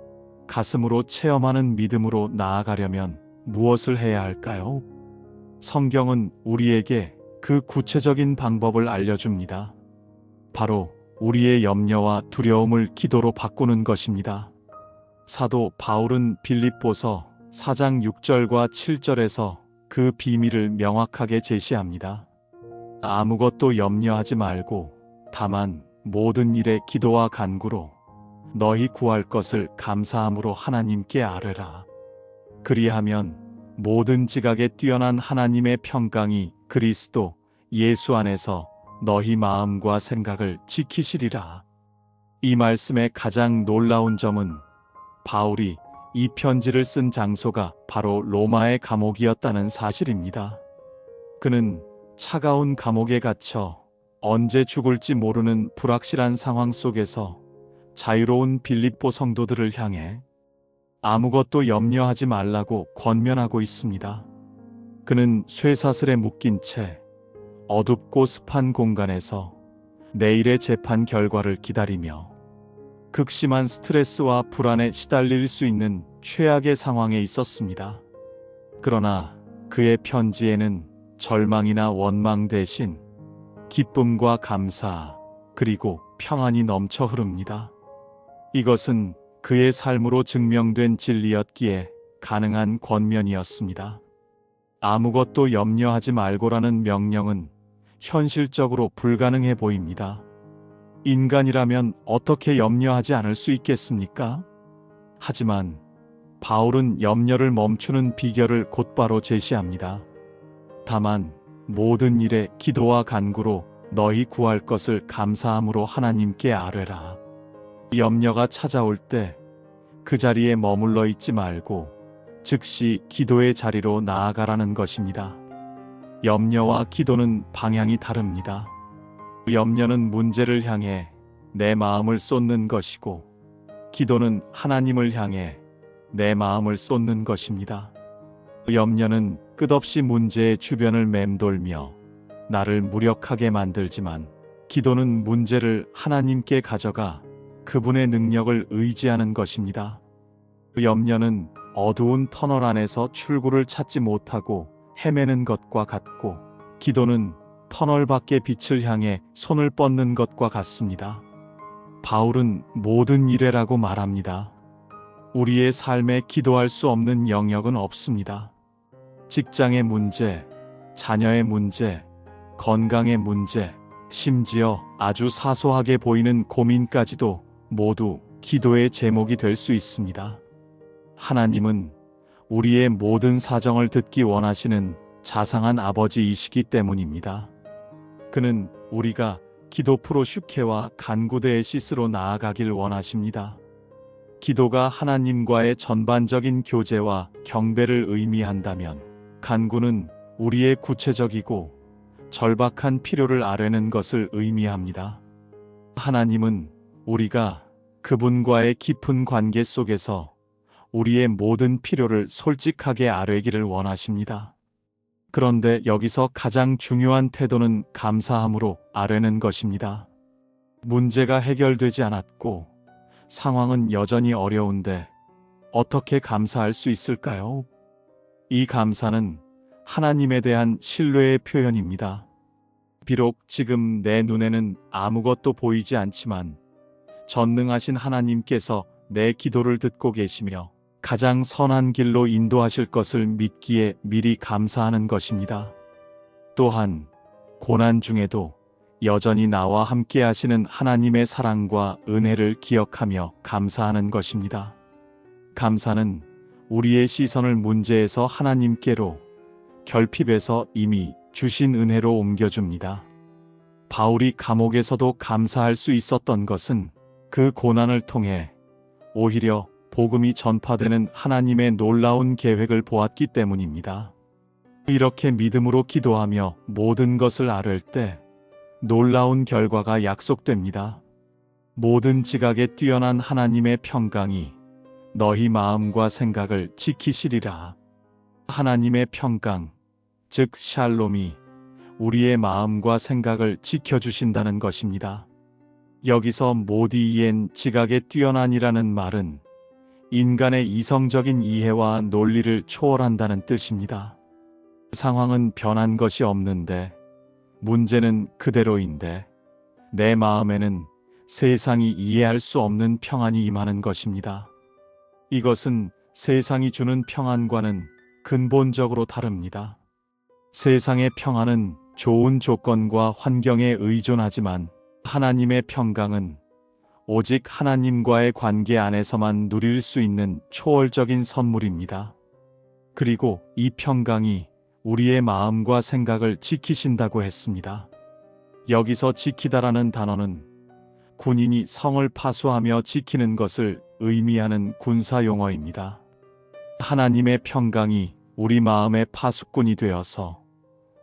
가슴으로 체험하는 믿음으로 나아가려면 무엇을 해야 할까요? 성경은 우리에게 그 구체적인 방법을 알려줍니다. 바로 우리의 염려와 두려움을 기도로 바꾸는 것입니다. 사도 바울은 빌립보서 4장 6절과 7절에서 그 비밀을 명확하게 제시합니다. 아무것도 염려하지 말고 다만 모든 일에 기도와 간구로 너희 구할 것을 감사함으로 하나님께 아뢰라. 그리하면 모든 지각에 뛰어난 하나님의 평강이 그리스도 예수 안에서 너희 마음과 생각을 지키시리라. 이 말씀의 가장 놀라운 점은 바울이 이 편지를 쓴 장소가 바로 로마의 감옥이었다는 사실입니다. 그는 차가운 감옥에 갇혀 언제 죽을지 모르는 불확실한 상황 속에서 자유로운 빌립보 성도들을 향해 아무것도 염려하지 말라고 권면하고 있습니다. 그는 쇠사슬에 묶인 채 어둡고 습한 공간에서 내일의 재판 결과를 기다리며 극심한 스트레스와 불안에 시달릴 수 있는 최악의 상황에 있었습니다. 그러나 그의 편지에는 절망이나 원망 대신 기쁨과 감사 그리고 평안이 넘쳐 흐릅니다. 이것은 그의 삶으로 증명된 진리였기에 가능한 권면이었습니다. 아무것도 염려하지 말고라는 명령은 현실적으로 불가능해 보입니다. 인간이라면 어떻게 염려하지 않을 수 있겠습니까? 하지만 바울은 염려를 멈추는 비결을 곧바로 제시합니다. 다만 모든 일에 기도와 간구로 너희 구할 것을 감사함으로 하나님께 아뢰라. 염려가 찾아올 때 그 자리에 머물러 있지 말고 즉시 기도의 자리로 나아가라는 것입니다. 염려와 기도는 방향이 다릅니다. 염려는 문제를 향해 내 마음을 쏟는 것이고, 기도는 하나님을 향해 내 마음을 쏟는 것입니다. 염려는 끝없이 문제의 주변을 맴돌며 나를 무력하게 만들지만, 기도는 문제를 하나님께 가져가 그분의 능력을 의지하는 것입니다. 염려는 어두운 터널 안에서 출구를 찾지 못하고 헤매는 것과 같고, 기도는 터널 밖의 빛을 향해 손을 뻗는 것과 같습니다. 바울은 모든 일에라고 말합니다. 우리의 삶에 기도할 수 없는 영역은 없습니다. 직장의 문제, 자녀의 문제, 건강의 문제, 심지어 아주 사소하게 보이는 고민까지도 모두 기도의 제목이 될 수 있습니다. 하나님은 우리의 모든 사정을 듣기 원하시는 자상한 아버지이시기 때문입니다. 그는 우리가 기도 프로슈케와 간구데에시스로 나아가길 원하십니다. 기도가 하나님과의 전반적인 교제와 경배를 의미한다면, 간구는 우리의 구체적이고 절박한 필요를 아뢰는 것을 의미합니다. 하나님은 우리가 그분과의 깊은 관계 속에서 우리의 모든 필요를 솔직하게 아뢰기를 원하십니다. 그런데 여기서 가장 중요한 태도는 감사함으로 아뢰는 것입니다. 문제가 해결되지 않았고 상황은 여전히 어려운데 어떻게 감사할 수 있을까요? 이 감사는 하나님에 대한 신뢰의 표현입니다. 비록 지금 내 눈에는 아무것도 보이지 않지만 전능하신 하나님께서 내 기도를 듣고 계시며 가장 선한 길로 인도하실 것을 믿기에 미리 감사하는 것입니다. 또한 고난 중에도 여전히 나와 함께 하시는 하나님의 사랑과 은혜를 기억하며 감사하는 것입니다. 감사는 우리의 시선을 문제에서 하나님께로, 결핍에서 이미 주신 은혜로 옮겨줍니다. 바울이 감옥에서도 감사할 수 있었던 것은 그 고난을 통해 오히려 복음이 전파되는 하나님의 놀라운 계획을 보았기 때문입니다. 이렇게 믿음으로 기도하며 모든 것을 아뢰 때 놀라운 결과가 약속됩니다. 모든 지각에 뛰어난 하나님의 평강이 너희 마음과 생각을 지키시리라. 하나님의 평강, 즉 샬롬이 우리의 마음과 생각을 지켜주신다는 것입니다. 여기서 모디이엔 지각에 뛰어난이라는 말은 인간의 이성적인 이해와 논리를 초월한다는 뜻입니다. 상황은 변한 것이 없는데 문제는 그대로인데 내 마음에는 세상이 이해할 수 없는 평안이 임하는 것입니다. 이것은 세상이 주는 평안과는 근본적으로 다릅니다. 세상의 평안은 좋은 조건과 환경에 의존하지만 하나님의 평강은 오직 하나님과의 관계 안에서만 누릴 수 있는 초월적인 선물입니다. 그리고 이 평강이 우리의 마음과 생각을 지키신다고 했습니다. 여기서 지키다라는 단어는 군인이 성을 파수하며 지키는 것을 의미하는 군사 용어입니다. 하나님의 평강이 우리 마음의 파수꾼이 되어서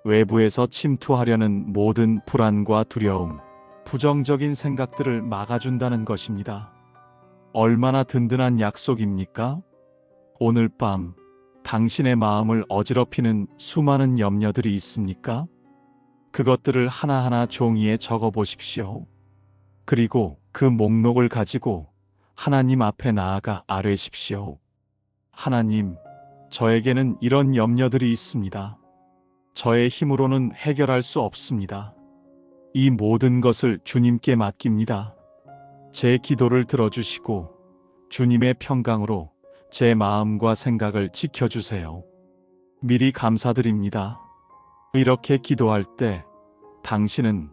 외부에서 침투하려는 모든 불안과 두려움, 부정적인 생각들을 막아준다는 것입니다. 얼마나 든든한 약속입니까? 오늘 밤 당신의 마음을 어지럽히는 수많은 염려들이 있습니까? 그것들을 하나하나 종이에 적어 보십시오. 그리고 그 목록을 가지고 하나님 앞에 나아가 아뢰십시오. 하나님, 저에게는 이런 염려들이 있습니다. 저의 힘으로는 해결할 수 없습니다. 이 모든 것을 주님께 맡깁니다. 제 기도를 들어주시고 주님의 평강으로 제 마음과 생각을 지켜주세요. 미리 감사드립니다. 이렇게 기도할 때 당신은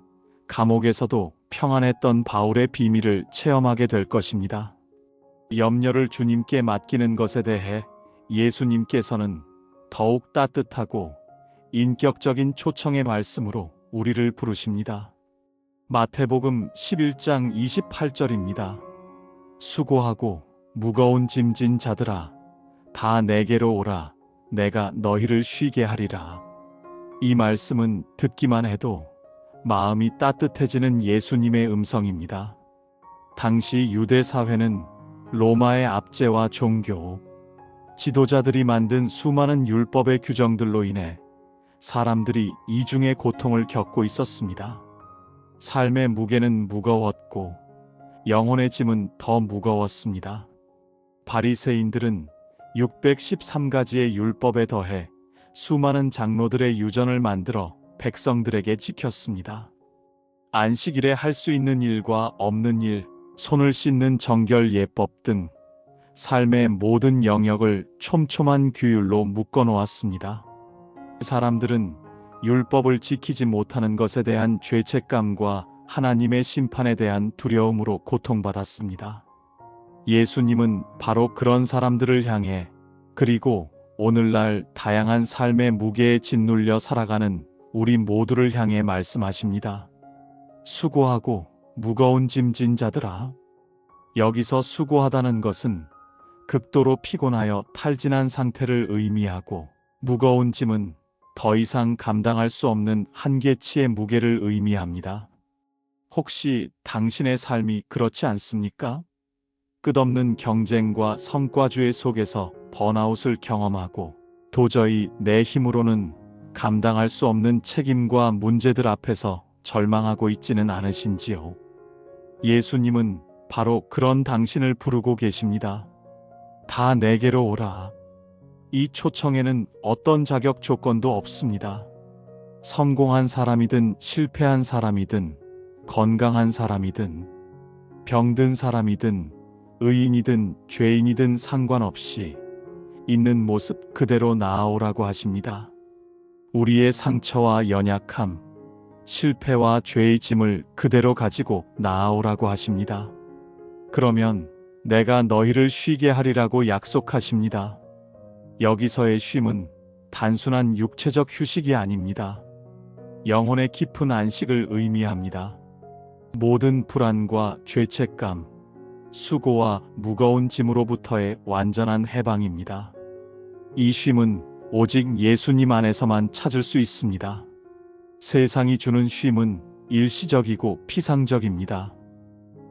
감옥에서도 평안했던 바울의 비밀을 체험하게 될 것입니다. 염려를 주님께 맡기는 것에 대해 예수님께서는 더욱 따뜻하고 인격적인 초청의 말씀으로 우리를 부르십니다. 마태복음 11장 28절입니다. 수고하고 무거운 짐진 자들아, 다 내게로 오라. 내가 너희를 쉬게 하리라. 이 말씀은 듣기만 해도 마음이 따뜻해지는 예수님의 음성입니다. 당시 유대 사회는 로마의 압제와 종교, 지도자들이 만든 수많은 율법의 규정들로 인해 사람들이 이중의 고통을 겪고 있었습니다. 삶의 무게는 무거웠고 영혼의 짐은 더 무거웠습니다. 바리새인들은 613가지의 율법에 더해 수많은 장로들의 유전을 만들어 백성들에게 지켰습니다. 안식일에 할 수 있는 일과 없는 일, 손을 씻는 정결 예법 등 삶의 모든 영역을 촘촘한 규율로 묶어 놓았습니다. 사람들은 율법을 지키지 못하는 것에 대한 죄책감과 하나님의 심판에 대한 두려움으로 고통받았습니다. 예수님은 바로 그런 사람들을 향해 그리고 오늘날 다양한 삶의 무게에 짓눌려 살아가는 우리 모두를 향해 말씀하십니다. 수고하고 무거운 짐진 자들아. 여기서 수고하다는 것은 극도로 피곤하여 탈진한 상태를 의미하고 무거운 짐은 더 이상 감당할 수 없는 한계치의 무게를 의미합니다. 혹시 당신의 삶이 그렇지 않습니까? 끝없는 경쟁과 성과주의 속에서 번아웃을 경험하고 도저히 내 힘으로는 감당할 수 없는 책임과 문제들 앞에서 절망하고 있지는 않으신지요? 예수님은 바로 그런 당신을 부르고 계십니다. 다 내게로 오라. 이 초청에는 어떤 자격 조건도 없습니다. 성공한 사람이든 실패한 사람이든 건강한 사람이든 병든 사람이든 의인이든 죄인이든 상관없이 있는 모습 그대로 나아오라고 하십니다. 우리의 상처와 연약함, 실패와 죄의 짐을 그대로 가지고 나아오라고 하십니다. 그러면 내가 너희를 쉬게 하리라고 약속하십니다. 여기서의 쉼은 단순한 육체적 휴식이 아닙니다. 영혼의 깊은 안식을 의미합니다. 모든 불안과 죄책감, 수고와 무거운 짐으로부터의 완전한 해방입니다. 이 쉼은 오직 예수님 안에서만 찾을 수 있습니다. 세상이 주는 쉼은 일시적이고 피상적입니다.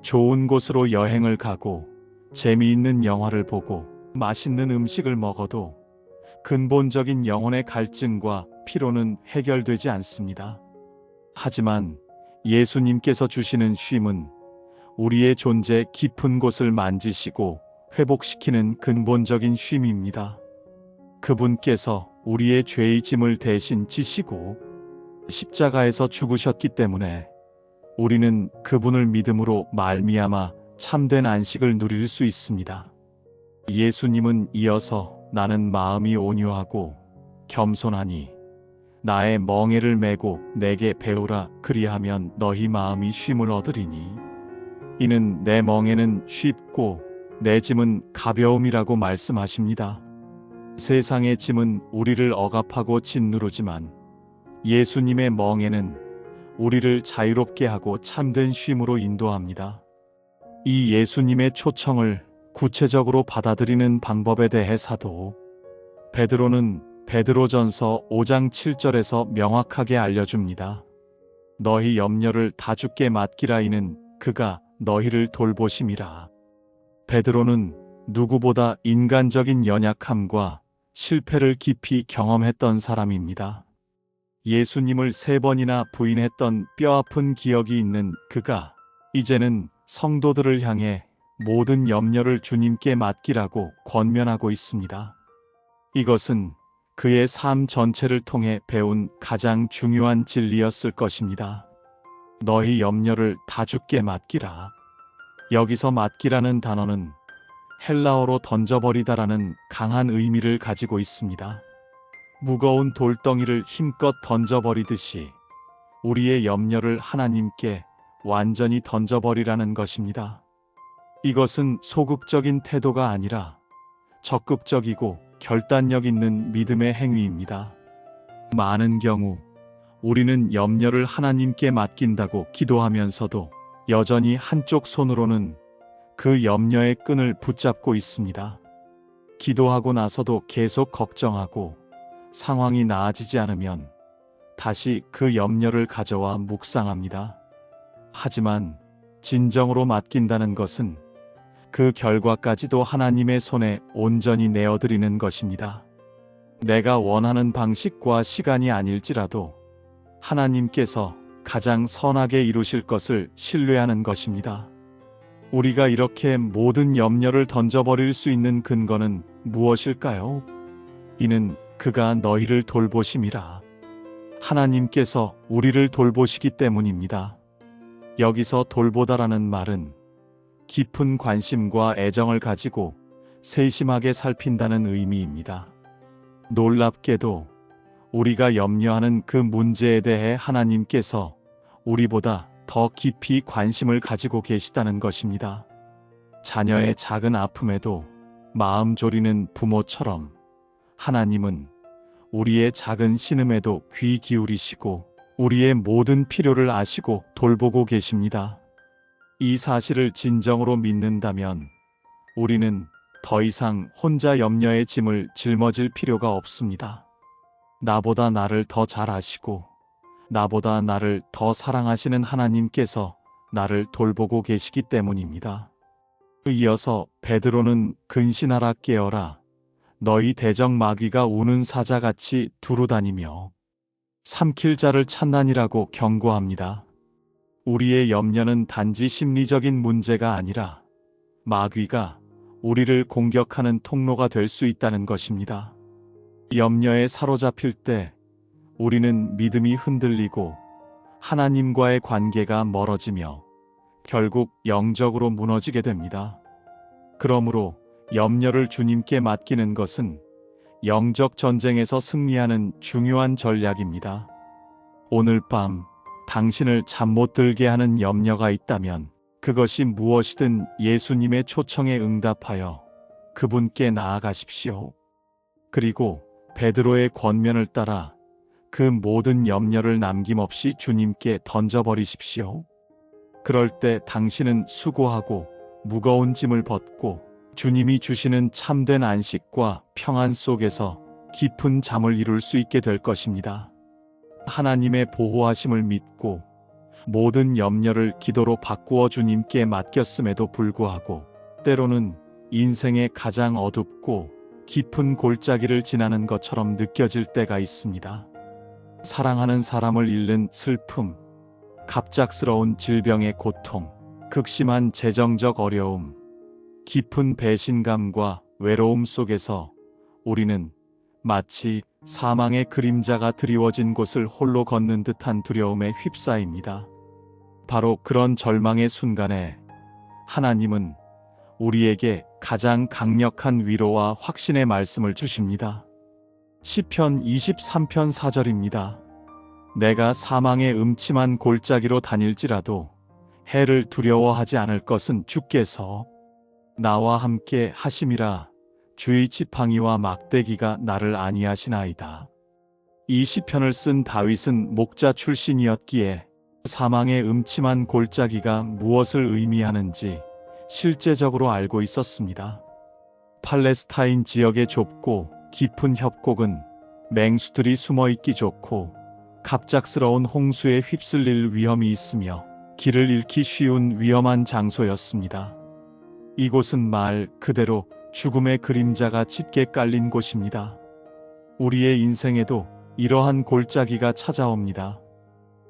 좋은 곳으로 여행을 가고 재미있는 영화를 보고 맛있는 음식을 먹어도 근본적인 영혼의 갈증과 피로는 해결되지 않습니다. 하지만 예수님께서 주시는 쉼은 우리의 존재 깊은 곳을 만지시고 회복시키는 근본적인 쉼입니다. 그분께서 우리의 죄의 짐을 대신 지시고 십자가에서 죽으셨기 때문에 우리는 그분을 믿음으로 말미암아 참된 안식을 누릴 수 있습니다. 예수님은 이어서 나는 마음이 온유하고 겸손하니 나의 멍에를 메고 내게 배우라 그리하면 너희 마음이 쉼을 얻으리니 이는 내 멍에는 쉽고 내 짐은 가벼움이라고 말씀하십니다. 세상의 짐은 우리를 억압하고 짓누르지만 예수님의 멍에는 우리를 자유롭게 하고 참된 쉼으로 인도합니다. 이 예수님의 초청을 구체적으로 받아들이는 방법에 대해 사도 베드로는 베드로전서 5장 7절에서 명확하게 알려줍니다. 너희 염려를 다 주께 맡기라 이는 그가 너희를 돌보심이라. 베드로는 누구보다 인간적인 연약함과 실패를 깊이 경험했던 사람입니다. 예수님을 3번이나 부인했던 뼈아픈 기억이 있는 그가 이제는 성도들을 향해 모든 염려를 주님께 맡기라고 권면하고 있습니다. 이것은 그의 삶 전체를 통해 배운 가장 중요한 진리였을 것입니다. 너희 염려를 다 주께 맡기라. 여기서 맡기라는 단어는 헬라어로 던져버리다라는 강한 의미를 가지고 있습니다. 무거운 돌덩이를 힘껏 던져버리듯이 우리의 염려를 하나님께 완전히 던져버리라는 것입니다. 이것은 소극적인 태도가 아니라 적극적이고 결단력 있는 믿음의 행위입니다. 많은 경우 우리는 염려를 하나님께 맡긴다고 기도하면서도 여전히 한쪽 손으로는 그 염려의 끈을 붙잡고 있습니다. 기도하고 나서도 계속 걱정하고 상황이 나아지지 않으면 다시 그 염려를 가져와 묵상합니다. 하지만 진정으로 맡긴다는 것은 그 결과까지도 하나님의 손에 온전히 내어드리는 것입니다. 내가 원하는 방식과 시간이 아닐지라도 하나님께서 가장 선하게 이루실 것을 신뢰하는 것입니다. 우리가 이렇게 모든 염려를 던져버릴 수 있는 근거는 무엇일까요? 이는 그가 너희를 돌보심이라. 하나님께서 우리를 돌보시기 때문입니다. 여기서 돌보다라는 말은 깊은 관심과 애정을 가지고 세심하게 살핀다는 의미입니다. 놀랍게도 우리가 염려하는 그 문제에 대해 하나님께서 우리보다 더 깊이 관심을 가지고 계시다는 것입니다. 자녀의 작은 아픔에도 마음 졸이는 부모처럼 하나님은 우리의 작은 신음에도 귀 기울이시고 우리의 모든 필요를 아시고 돌보고 계십니다. 이 사실을 진정으로 믿는다면 우리는 더 이상 혼자 염려의 짐을 짊어질 필요가 없습니다. 나보다 나를 더 잘 아시고 나보다 나를 더 사랑하시는 하나님께서 나를 돌보고 계시기 때문입니다. 이어서 베드로는 근신하라 깨어라. 너희 대적 마귀가 우는 사자같이 두루다니며 삼킬 자를 찾나니라고 경고합니다. 우리의 염려는 단지 심리적인 문제가 아니라 마귀가 우리를 공격하는 통로가 될 수 있다는 것입니다. 염려에 사로잡힐 때 우리는 믿음이 흔들리고 하나님과의 관계가 멀어지며 결국 영적으로 무너지게 됩니다. 그러므로 염려를 주님께 맡기는 것은 영적 전쟁에서 승리하는 중요한 전략입니다. 오늘 밤 당신을 잠 못 들게 하는 염려가 있다면 그것이 무엇이든 예수님의 초청에 응답하여 그분께 나아가십시오. 그리고 베드로의 권면을 따라 그 모든 염려를 남김없이 주님께 던져버리십시오. 그럴 때 당신은 수고하고 무거운 짐을 벗고 주님이 주시는 참된 안식과 평안 속에서 깊은 잠을 이룰 수 있게 될 것입니다. 하나님의 보호하심을 믿고 모든 염려를 기도로 바꾸어 주님께 맡겼음에도 불구하고 때로는 인생의 가장 어둡고 깊은 골짜기를 지나는 것처럼 느껴질 때가 있습니다. 사랑하는 사람을 잃는 슬픔, 갑작스러운 질병의 고통, 극심한 재정적 어려움, 깊은 배신감과 외로움 속에서 우리는 마치 사망의 그림자가 드리워진 곳을 홀로 걷는 듯한 두려움에 휩싸입니다. 바로 그런 절망의 순간에 하나님은 우리에게 가장 강력한 위로와 확신의 말씀을 주십니다. 시편 23편 4절입니다. 내가 사망의 음침한 골짜기로 다닐지라도 해를 두려워하지 않을 것은 주께서 나와 함께 하심이라. 주의 지팡이와 막대기가 나를 안위하시나이다. 이 시편을 쓴 다윗은 목자 출신이었기에 사망의 음침한 골짜기가 무엇을 의미하는지 실제적으로 알고 있었습니다. 팔레스타인 지역의 좁고 깊은 협곡은 맹수들이 숨어있기 좋고 갑작스러운 홍수에 휩쓸릴 위험이 있으며 길을 잃기 쉬운 위험한 장소였습니다. 이곳은 말 그대로 죽음의 그림자가 짙게 깔린 곳입니다. 우리의 인생에도 이러한 골짜기가 찾아옵니다.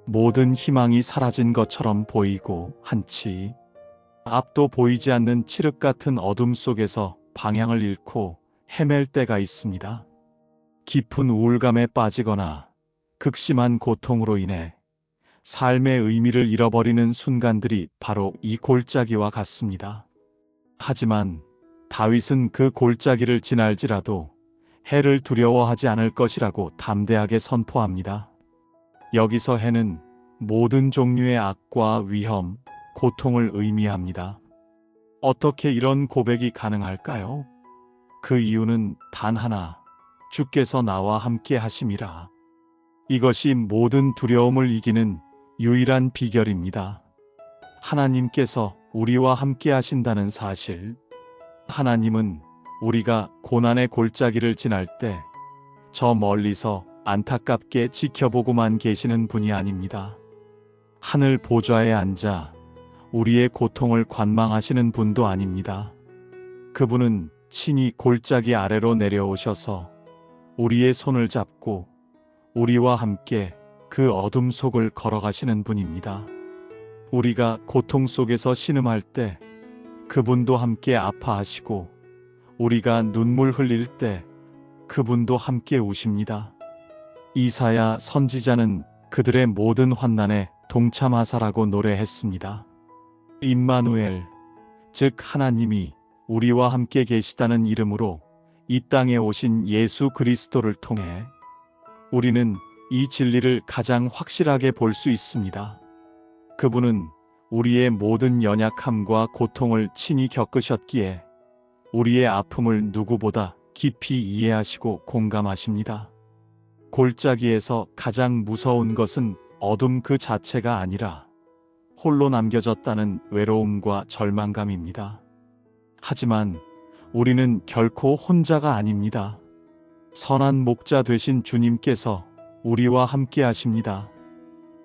모든 희망이 사라진 것처럼 보이고 한치 앞도 보이지 않는 칠흑 같은 어둠 속에서 방향을 잃고 헤맬 때가 있습니다. 깊은 우울감에 빠지거나 극심한 고통으로 인해 삶의 의미를 잃어버리는 순간들이 바로 이 골짜기와 같습니다. 하지만 다윗은 그 골짜기를 지날지라도 해를 두려워하지 않을 것이라고 담대하게 선포합니다. 여기서 해는 모든 종류의 악과 위험, 고통을 의미합니다. 어떻게 이런 고백이 가능할까요? 그 이유는 단 하나, 주께서 나와 함께 하심이라. 이것이 모든 두려움을 이기는 유일한 비결입니다. 하나님께서 우리와 함께 하신다는 사실. 하나님은 우리가 고난의 골짜기를 지날 때 저 멀리서 안타깝게 지켜보고만 계시는 분이 아닙니다. 하늘 보좌에 앉아 우리의 고통을 관망하시는 분도 아닙니다. 그분은 친히 골짜기 아래로 내려오셔서 우리의 손을 잡고 우리와 함께 그 어둠 속을 걸어가시는 분입니다. 우리가 고통 속에서 신음할 때 그분도 함께 아파하시고 우리가 눈물 흘릴 때 그분도 함께 우십니다. 이사야 선지자는 그들의 모든 환난에 동참하사라고 노래했습니다. 임마누엘, 즉 하나님이 우리와 함께 계시다는 이름으로 이 땅에 오신 예수 그리스도를 통해 우리는 이 진리를 가장 확실하게 볼 수 있습니다. 그분은 우리의 모든 연약함과 고통을 친히 겪으셨기에 우리의 아픔을 누구보다 깊이 이해하시고 공감하십니다. 골짜기에서 가장 무서운 것은 어둠 그 자체가 아니라 홀로 남겨졌다는 외로움과 절망감입니다. 하지만 우리는 결코 혼자가 아닙니다. 선한 목자 되신 주님께서 우리와 함께 하십니다.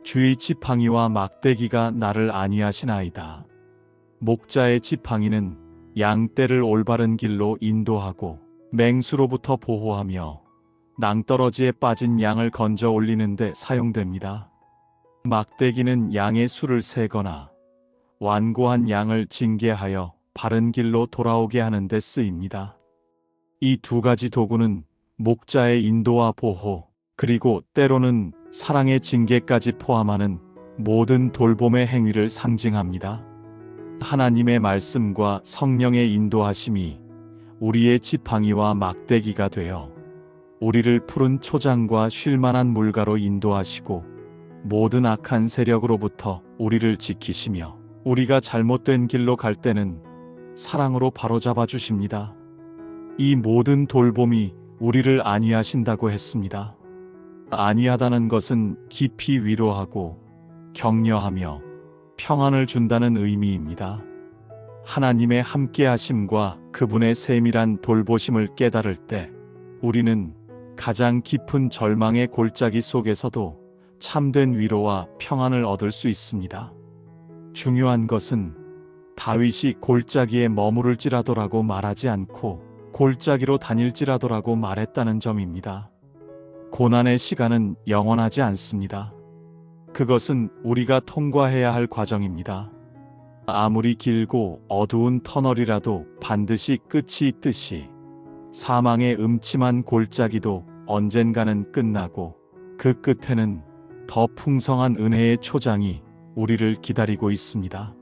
주의 지팡이와 막대기가 나를 안위하시나이다. 목자의 지팡이는 양떼를 올바른 길로 인도하고 맹수로부터 보호하며 낭떠러지에 빠진 양을 건져 올리는 데 사용됩니다. 막대기는 양의 수를 세거나 완고한 양을 징계하여 바른 길로 돌아오게 하는 데 쓰입니다. 이 두 가지 도구는 목자의 인도와 보호, 그리고 때로는 사랑의 징계까지 포함하는 모든 돌봄의 행위를 상징합니다. 하나님의 말씀과 성령의 인도하심이 우리의 지팡이와 막대기가 되어 우리를 푸른 초장과 쉴만한 물가로 인도하시고 모든 악한 세력으로부터 우리를 지키시며 우리가 잘못된 길로 갈 때는 사랑으로 바로잡아 주십니다. 이 모든 돌봄이 우리를 안위하신다고 했습니다. 안위하다는 것은 깊이 위로하고 격려하며 평안을 준다는 의미입니다. 하나님의 함께하심과 그분의 세밀한 돌보심을 깨달을 때 우리는 가장 깊은 절망의 골짜기 속에서도 참된 위로와 평안을 얻을 수 있습니다. 중요한 것은 다윗이 골짜기에 머무를지라도라고 말하지 않고 골짜기로 다닐지라도라고 말했다는 점입니다. 고난의 시간은 영원하지 않습니다. 그것은 우리가 통과해야 할 과정입니다. 아무리 길고 어두운 터널이라도 반드시 끝이 있듯이 사망의 음침한 골짜기도 언젠가는 끝나고 그 끝에는 더 풍성한 은혜의 초장이 우리를 기다리고 있습니다.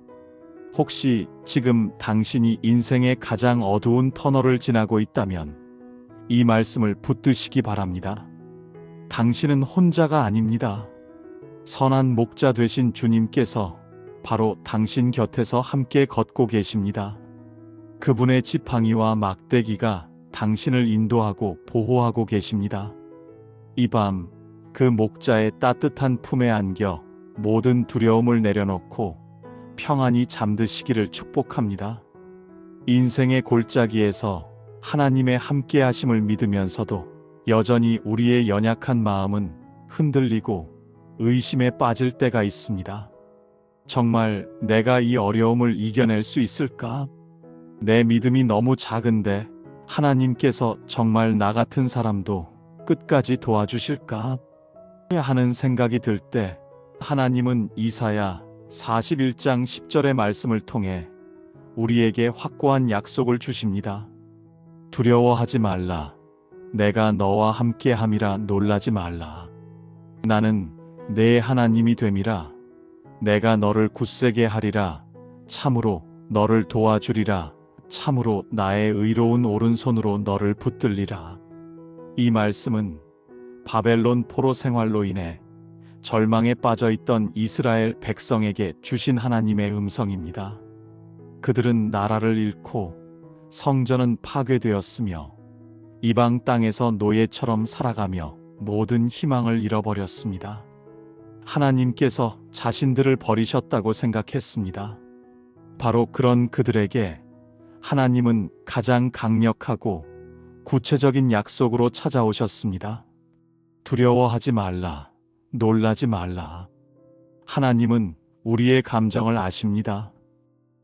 혹시 지금 당신이 인생의 가장 어두운 터널을 지나고 있다면 이 말씀을 붙드시기 바랍니다. 당신은 혼자가 아닙니다. 선한 목자 되신 주님께서 바로 당신 곁에서 함께 걷고 계십니다. 그분의 지팡이와 막대기가 당신을 인도하고 보호하고 계십니다. 이 밤 그 목자의 따뜻한 품에 안겨 모든 두려움을 내려놓고 평안히 잠드시기를 축복합니다. 인생의 골짜기에서 하나님의 함께하심을 믿으면서도 여전히 우리의 연약한 마음은 흔들리고 의심에 빠질 때가 있습니다. 정말 내가 이 어려움을 이겨낼 수 있을까? 내 믿음이 너무 작은데 하나님께서 정말 나 같은 사람도 끝까지 도와주실까? 하는 생각이 들 때 하나님은 이사야 41장 10절의 말씀을 통해 우리에게 확고한 약속을 주십니다. 두려워하지 말라. 내가 너와 함께함이라. 놀라지 말라. 나는 내 하나님이 됨이라. 내가 너를 굳세게 하리라. 참으로 너를 도와주리라. 참으로 나의 의로운 오른손으로 너를 붙들리라. 이 말씀은 바벨론 포로 생활로 인해 절망에 빠져있던 이스라엘 백성에게 주신 하나님의 음성입니다. 그들은 나라를 잃고 성전은 파괴되었으며 이방 땅에서 노예처럼 살아가며 모든 희망을 잃어버렸습니다. 하나님께서 자신들을 버리셨다고 생각했습니다. 바로 그런 그들에게 하나님은 가장 강력하고 구체적인 약속으로 찾아오셨습니다. 두려워하지 말라. 놀라지 말라. 하나님은 우리의 감정을 아십니다.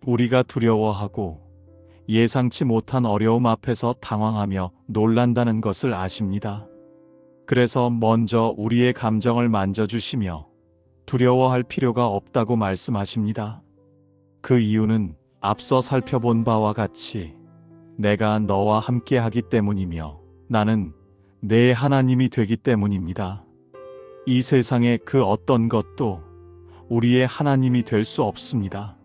우리가 두려워하고 예상치 못한 어려움 앞에서 당황하며 놀란다는 것을 아십니다. 그래서 먼저 우리의 감정을 만져주시며 두려워할 필요가 없다고 말씀하십니다. 그 이유는 앞서 살펴본 바와 같이 내가 너와 함께하기 때문이며 나는 내 하나님이 되기 때문입니다. 이 세상의 그 어떤 것도 우리의 하나님이 될 수 없습니다.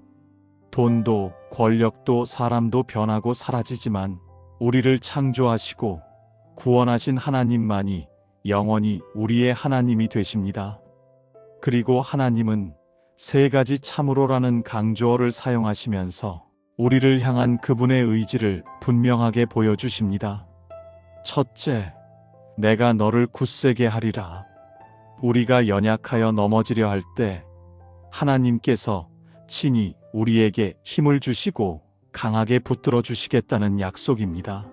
돈도 권력도 사람도 변하고 사라지지만 우리를 창조하시고 구원하신 하나님만이 영원히 우리의 하나님이 되십니다. 그리고 하나님은 세 가지 참으로라는 강조어를 사용하시면서 우리를 향한 그분의 의지를 분명하게 보여주십니다. 첫째, 내가 너를 굳세게 하리라. 우리가 연약하여 넘어지려 할 때 하나님께서 친히 우리에게 힘을 주시고 강하게 붙들어 주시겠다는 약속입니다.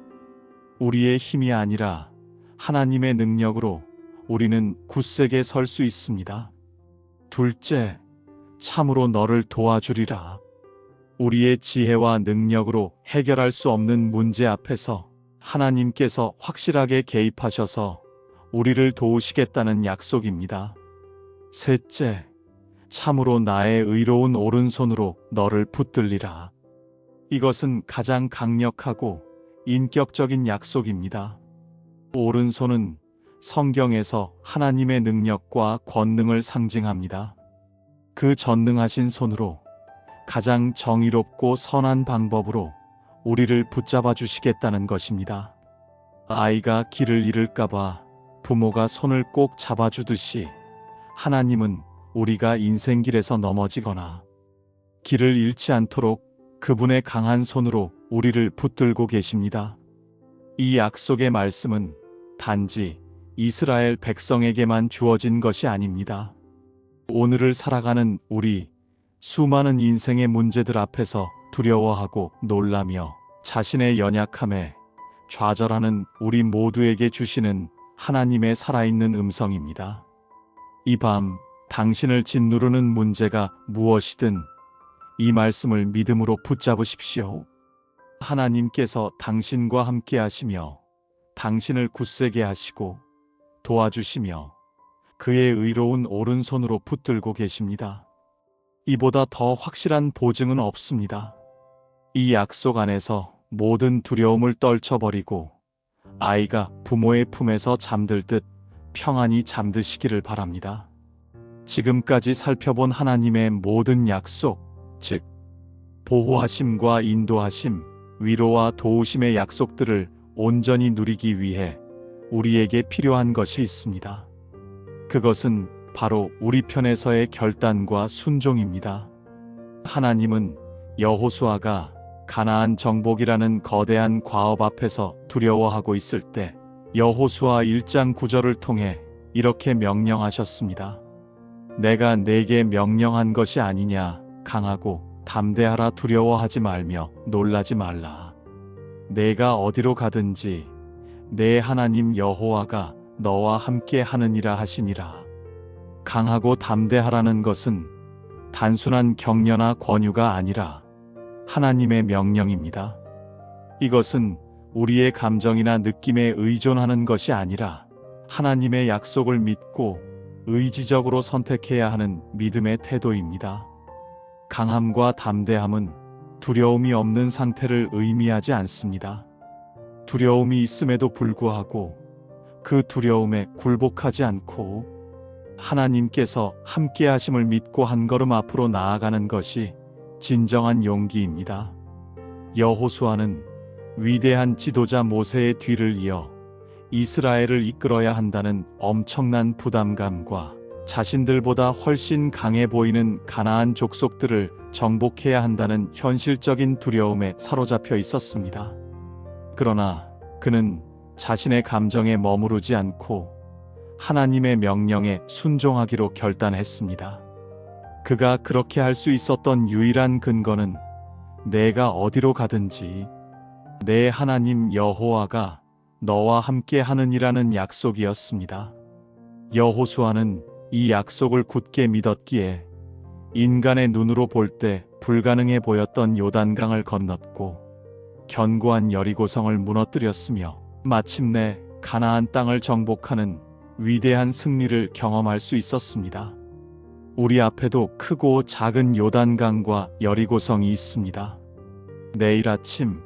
우리의 힘이 아니라 하나님의 능력으로 우리는 굳세게 설 수 있습니다. 둘째, 참으로 너를 도와주리라. 우리의 지혜와 능력으로 해결할 수 없는 문제 앞에서 하나님께서 확실하게 개입하셔서 우리를 도우시겠다는 약속입니다. 셋째, 참으로 나의 의로운 오른손으로 너를 붙들리라. 이것은 가장 강력하고 인격적인 약속입니다. 오른손은 성경에서 하나님의 능력과 권능을 상징합니다. 그 전능하신 손으로 가장 정의롭고 선한 방법으로 우리를 붙잡아 주시겠다는 것입니다. 아이가 길을 잃을까봐 부모가 손을 꼭 잡아주듯이 하나님은 우리가 인생길에서 넘어지거나 길을 잃지 않도록 그분의 강한 손으로 우리를 붙들고 계십니다. 이 약속의 말씀은 단지 이스라엘 백성에게만 주어진 것이 아닙니다. 오늘을 살아가는 우리, 수많은 인생의 문제들 앞에서 두려워하고 놀라며 자신의 연약함에 좌절하는 우리 모두에게 주시는 하나님의 살아있는 음성입니다. 이 밤 당신을 짓누르는 문제가 무엇이든 이 말씀을 믿음으로 붙잡으십시오. 하나님께서 당신과 함께 하시며 당신을 굳세게 하시고 도와주시며 그의 의로운 오른손으로 붙들고 계십니다. 이보다 더 확실한 보증은 없습니다. 이 약속 안에서 모든 두려움을 떨쳐버리고 아이가 부모의 품에서 잠들 듯 평안히 잠드시기를 바랍니다. 지금까지 살펴본 하나님의 모든 약속, 즉 보호하심과 인도하심, 위로와 도우심의 약속들을 온전히 누리기 위해 우리에게 필요한 것이 있습니다. 그것은 바로 우리 편에서의 결단과 순종입니다. 하나님은 여호수아가 가나안 정복이라는 거대한 과업 앞에서 두려워하고 있을 때 여호수아 1장 9절을 통해 이렇게 명령하셨습니다. 내가 내게 명령한 것이 아니냐. 강하고 담대하라. 두려워하지 말며 놀라지 말라. 내가 어디로 가든지 내 하나님 여호와가 너와 함께 하느니라 하시니라. 강하고 담대하라는 것은 단순한 격려나 권유가 아니라 하나님의 명령입니다. 이것은 우리의 감정이나 느낌에 의존하는 것이 아니라 하나님의 약속을 믿고 의지적으로 선택해야 하는 믿음의 태도입니다. 강함과 담대함은 두려움이 없는 상태를 의미하지 않습니다. 두려움이 있음에도 불구하고 그 두려움에 굴복하지 않고 하나님께서 함께 하심을 믿고 한 걸음 앞으로 나아가는 것이 진정한 용기입니다. 여호수아는 위대한 지도자 모세의 뒤를 이어 이스라엘을 이끌어야 한다는 엄청난 부담감과 자신들보다 훨씬 강해 보이는 가나안 족속들을 정복해야 한다는 현실적인 두려움에 사로잡혀 있었습니다. 그러나 그는 자신의 감정에 머무르지 않고 하나님의 명령에 순종하기로 결단했습니다. 그가 그렇게 할 수 있었던 유일한 근거는 내가 어디로 가든지 내 하나님 여호와가 너와 함께 하느니라는 약속이었습니다. 여호수아는 이 약속을 굳게 믿었기에 인간의 눈으로 볼 때 불가능해 보였던 요단강을 건넜고 견고한 여리고성을 무너뜨렸으며 마침내 가나안 땅을 정복하는 위대한 승리를 경험할 수 있었습니다. 우리 앞에도 크고 작은 요단강과 여리고성이 있습니다. 내일 아침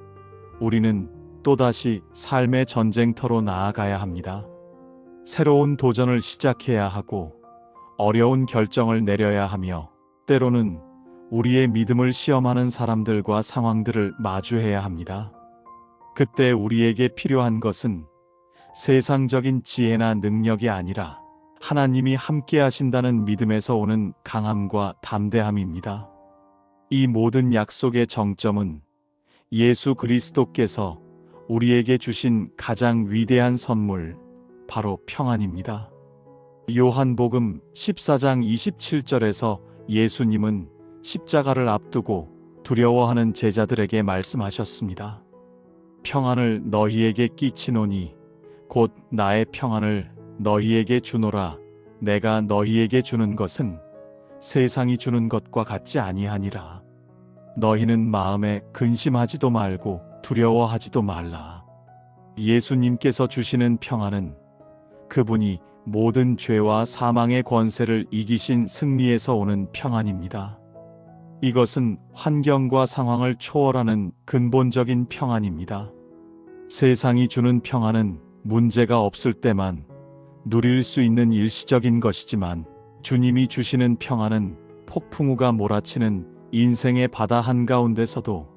우리는 또다시 삶의 전쟁터로 나아가야 합니다. 새로운 도전을 시작해야 하고 어려운 결정을 내려야 하며 때로는 우리의 믿음을 시험하는 사람들과 상황들을 마주해야 합니다. 그때 우리에게 필요한 것은 세상적인 지혜나 능력이 아니라 하나님이 함께 하신다는 믿음에서 오는 강함과 담대함입니다. 이 모든 약속의 정점은 예수 그리스도께서 우리에게 주신 가장 위대한 선물, 바로 평안입니다. 요한복음 14장 27절에서 예수님은 십자가를 앞두고 두려워하는 제자들에게 말씀하셨습니다. 평안을 너희에게 끼치노니 곧 나의 평안을 너희에게 주노라. 내가 너희에게 주는 것은 세상이 주는 것과 같지 아니하니라. 너희는 마음에 근심하지도 말고 두려워하지도 말라. 예수님께서 주시는 평안은 그분이 모든 죄와 사망의 권세를 이기신 승리에서 오는 평안입니다. 이것은 환경과 상황을 초월하는 근본적인 평안입니다. 세상이 주는 평안은 문제가 없을 때만 누릴 수 있는 일시적인 것이지만 주님이 주시는 평안은 폭풍우가 몰아치는 인생의 바다 한가운데서도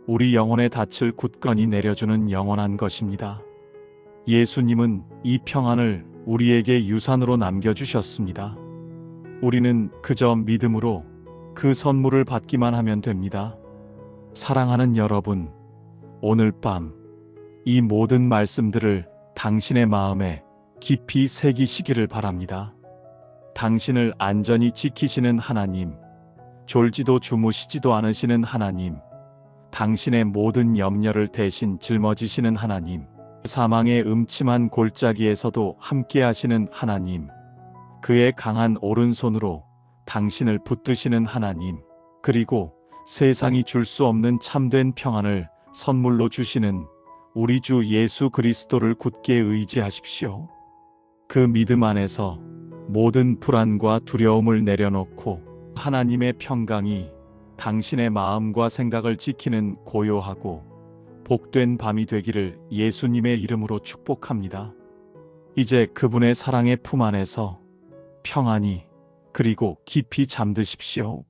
우리 영혼의 닻을 굳건히 내려주는 영원한 것입니다. 예수님은 이 평안을 우리에게 유산으로 남겨주셨습니다. 우리는 그저 믿음으로 그 선물을 받기만 하면 됩니다. 사랑하는 여러분, 오늘 밤 이 모든 말씀들을 당신의 마음에 깊이 새기시기를 바랍니다. 당신을 안전히 지키시는 하나님, 졸지도 주무시지도 않으시는 하나님, 당신의 모든 염려를 대신 짊어지시는 하나님, 사망의 음침한 골짜기에서도 함께 하시는 하나님, 그의 강한 오른손으로 당신을 붙드시는 하나님, 그리고 세상이 줄 수 없는 참된 평안을 선물로 주시는 우리 주 예수 그리스도를 굳게 의지하십시오. 그 믿음 안에서 모든 불안과 두려움을 내려놓고 하나님의 평강이 당신의 마음과 생각을 지키는 고요하고 복된 밤이 되기를 예수님의 이름으로 축복합니다. 이제 그분의 사랑의 품 안에서 평안히 그리고 깊이 잠드십시오.